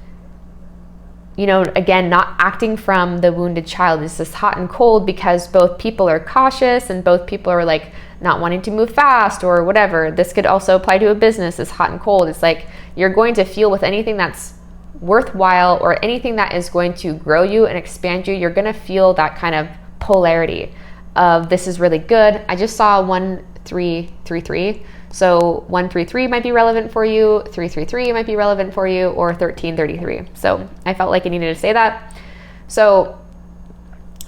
you know, again, not acting from the wounded child. It's this hot and cold because both people are cautious and both people are like not wanting to move fast or whatever. This could also apply to a business, is hot and cold. It's like you're going to feel with anything that's worthwhile or anything that is going to grow you and expand you, you're going to feel that kind of polarity of this is really good. I just saw 1333. So 133 might be relevant for you, 333 might be relevant for you, or 1333. So I felt like I needed to say that. So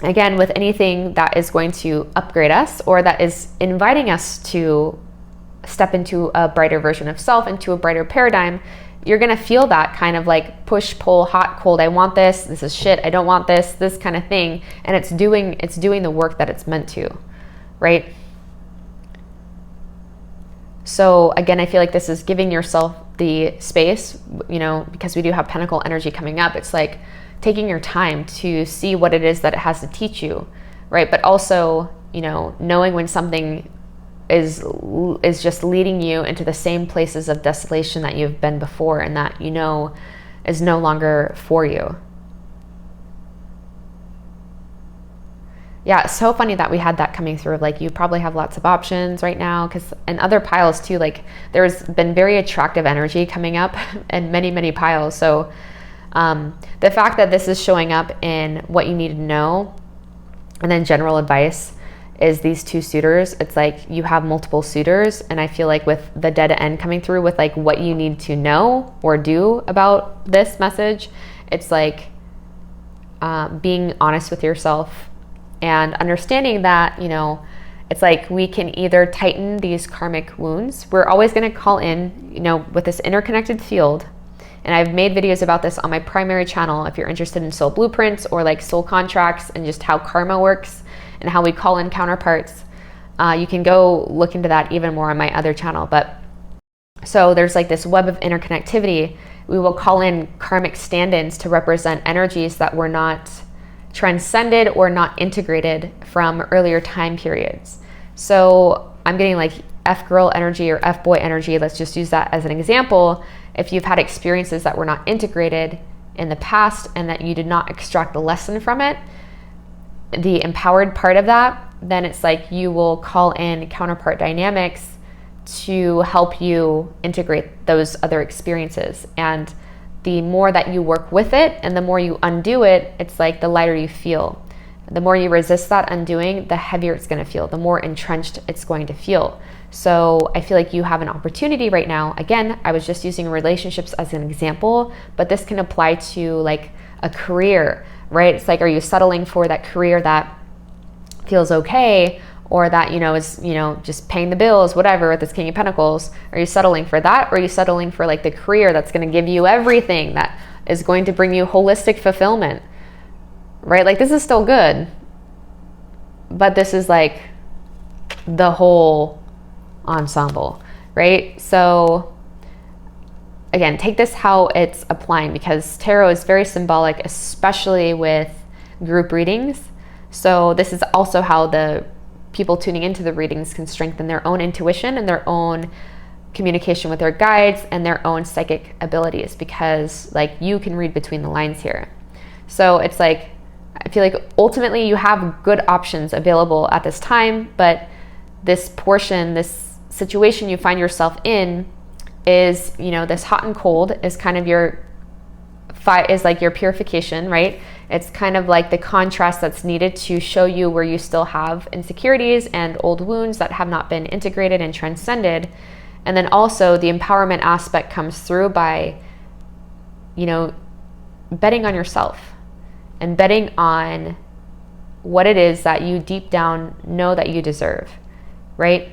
again, with anything that is going to upgrade us or that is inviting us to step into a brighter version of self, into a brighter paradigm, you're gonna feel that kind of like push, pull, hot, cold. I want this. This is shit. I don't want this. This kind of thing, and it's doing the work that it's meant to, right? So again, I feel like this is giving yourself the space, you know, because we do have Pentacle energy coming up. It's like taking your time to see what it is that it has to teach you, right? But also, you know, knowing when something is just leading you into the same places of desolation that you've been before and that you know is no longer for you. Yeah, it's so funny that we had that coming through. Like, you probably have lots of options right now, because in other piles too, like there's been very attractive energy coming up in many, many piles. So the fact that this is showing up in what you need to know and then general advice is these two suitors. It's like you have multiple suitors, and I feel like with the dead end coming through with like what you need to know or do about this message, it's like being honest with yourself and understanding that, you know, it's like we can either tighten these karmic wounds. We're always going to call in, you know, with this interconnected field. And I've made videos about this on my primary channel. If you're interested in soul blueprints or like soul contracts and just how karma works and how we call in counterparts, you can go look into that even more on my other channel. But so there's like this web of interconnectivity. We will call in karmic stand-ins to represent energies that were not transcended or not integrated from earlier time periods. So I'm getting like F-girl energy or F-boy energy. Let's just use that as an example. If you've had experiences that were not integrated in the past and that you did not extract a lesson from it, the empowered part of that, then it's like you will call in counterpart dynamics to help you integrate those other experiences. And the more that you work with it and the more you undo it, it's like the lighter you feel. The more you resist that undoing, the heavier it's going to feel, the more entrenched it's going to feel. So I feel like you have an opportunity right now. Again, I was just using relationships as an example, but this can apply to like a career, right? It's like, are you settling for that career that feels okay, or that, you know, is, you know, just paying the bills, whatever, with this King of Pentacles? Are you settling for that? Or are you settling for like the career that's going to give you everything, that is going to bring you holistic fulfillment, right? Like, this is still good, but this is like the whole ensemble, right? So again, take this how it's applying, because tarot is very symbolic, especially with group readings. So this is also how the people tuning into the readings can strengthen their own intuition and their own communication with their guides and their own psychic abilities, because like you can read between the lines here. So it's like, I feel like ultimately you have good options available at this time, but this portion, this situation you find yourself in is, you know, this hot and cold is kind of your is like your purification, right? It's kind of like the contrast that's needed to show you where you still have insecurities and old wounds that have not been integrated and transcended. And then also the empowerment aspect comes through by, you know, betting on yourself, and betting on what it is that you deep down know that you deserve, right?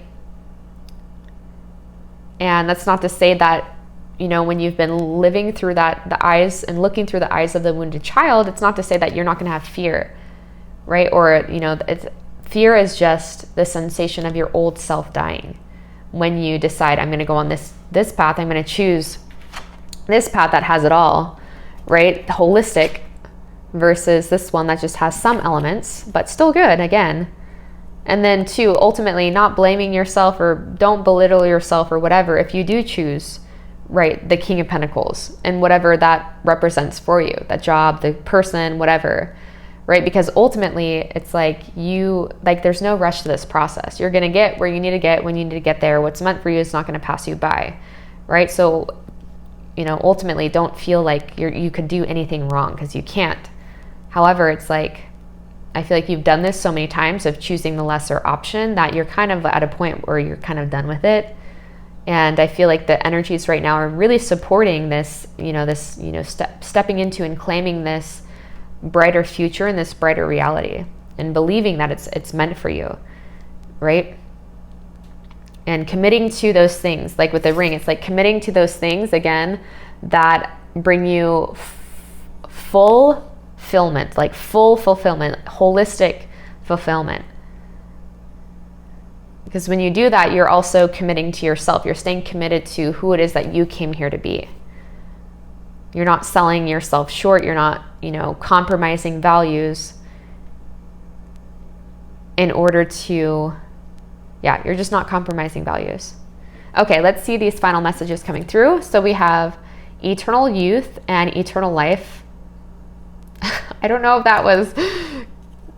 And that's not to say that, you know, when you've been living through that, the eyes and looking through the eyes of the wounded child, it's not to say that you're not going to have fear, right? Or, you know, fear is just the sensation of your old self dying. When you decide, I'm going to go on this path, I'm going to choose this path that has it all, right? Holistic, versus this one that just has some elements, but still good again. And then 2, ultimately not blaming yourself, or don't belittle yourself or whatever if you do choose, right, the King of Pentacles and whatever that represents for you, that job, the person, whatever, right? Because ultimately it's like there's no rush to this process. You're going to get where you need to get when you need to get there. What's meant for you is not going to pass you by, right? So, you know, ultimately don't feel like you could do anything wrong, because you can't. However, it's like, I feel like you've done this so many times of choosing the lesser option that you're kind of at a point where you're kind of done with it. And I feel like the energies right now are really supporting this, stepping into and claiming this brighter future and this brighter reality, and believing that it's meant for you, right? And committing to those things, like with the ring, it's like committing to those things again that bring you full fulfillment, like full fulfillment, holistic fulfillment. Because when you do that, you're also committing to yourself. You're staying committed to who it is that you came here to be. You're not selling yourself short. You're not, compromising values in order to, you're just not compromising values. Okay, let's see these final messages coming through. So we have eternal youth and eternal life. I don't know if that was,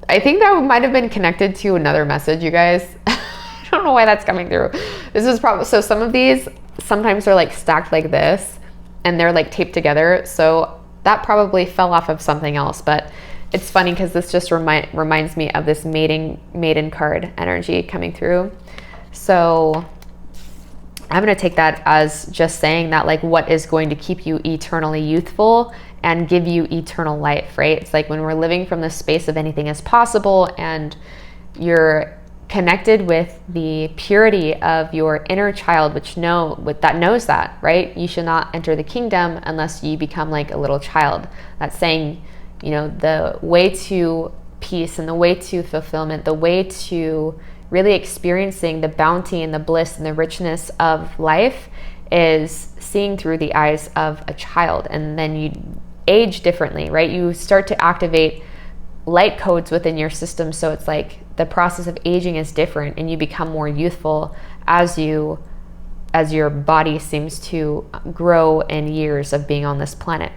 I think that might have been connected to another message, you guys. I don't know why that's coming through. This is probably, so some of these sometimes are like stacked like this and they're like taped together. So that probably fell off of something else, but it's funny because this just reminds me of this maiden card energy coming through. So I'm going to take that as just saying that, like, what is going to keep you eternally youthful and give you eternal life, right? It's like when we're living from the space of anything is possible and you're connected with the purity of your inner child, that knows that, right? You should not enter the kingdom unless you become like a little child. That's saying, the way to peace and the way to fulfillment, the way to really experiencing the bounty and the bliss and the richness of life is seeing through the eyes of a child. And then you age differently, right? You start to activate light codes within your system. So it's like the process of aging is different and you become more youthful as your body seems to grow in years of being on this planet.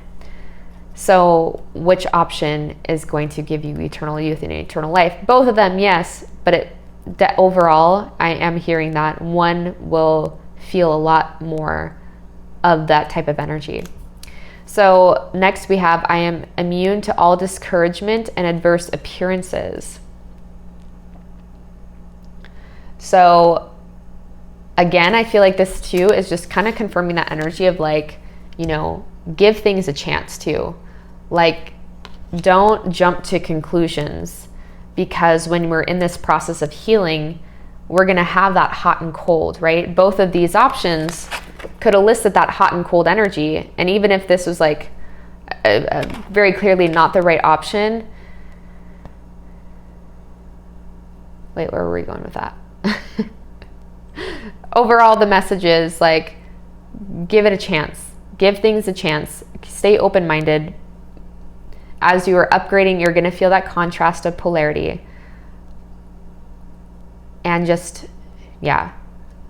So which option is going to give you eternal youth and eternal life? Both of them, yes, but that overall, I am hearing that one will feel a lot more of that type of energy. So next we have, I am immune to all discouragement and adverse appearances. So again, I feel like this too is just kind of confirming that energy of like, give things a chance too. Like, don't jump to conclusions, because when we're in this process of healing, we're going to have that hot and cold, right? Both of these options could elicit that hot and cold energy. And even if this was like very clearly not the right option. Wait, where were we going with that? Overall, the message is like, give it a chance. Give things a chance. Stay open-minded. As you are upgrading, you're going to feel that contrast of polarity. And just,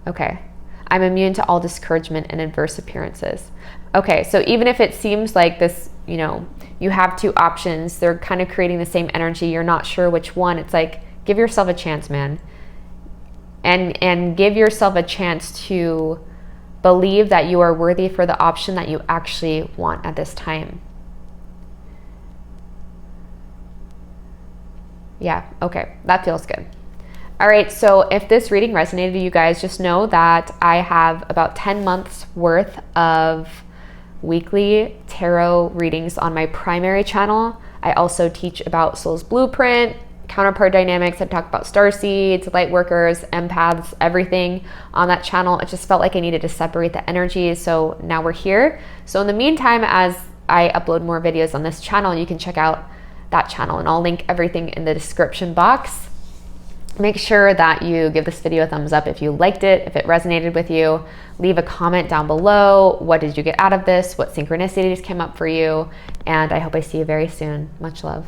okay. I'm immune to all discouragement and adverse appearances. Okay, so even if it seems like this, you have two options, they're kind of creating the same energy, you're not sure which one, it's like, give yourself a chance, man. And give yourself a chance to believe that you are worthy for the option that you actually want at this time. Yeah, okay, that feels good. All right, so if this reading resonated with you guys, just know that I have about 10 months worth of weekly tarot readings on my primary channel. I also teach about soul's blueprint, counterpart dynamics. I talk about star seeds, light workers, empaths, everything on that channel. It just felt like I needed to separate the energies. So now we're here. So in the meantime, as I upload more videos on this channel, you can check out that channel, and I'll link everything in the description box. Make sure that you give this video a thumbs up if you liked it, if it resonated with you. Leave a comment down below. What did you get out of this? What synchronicities came up for you? And I hope I see you very soon. Much love.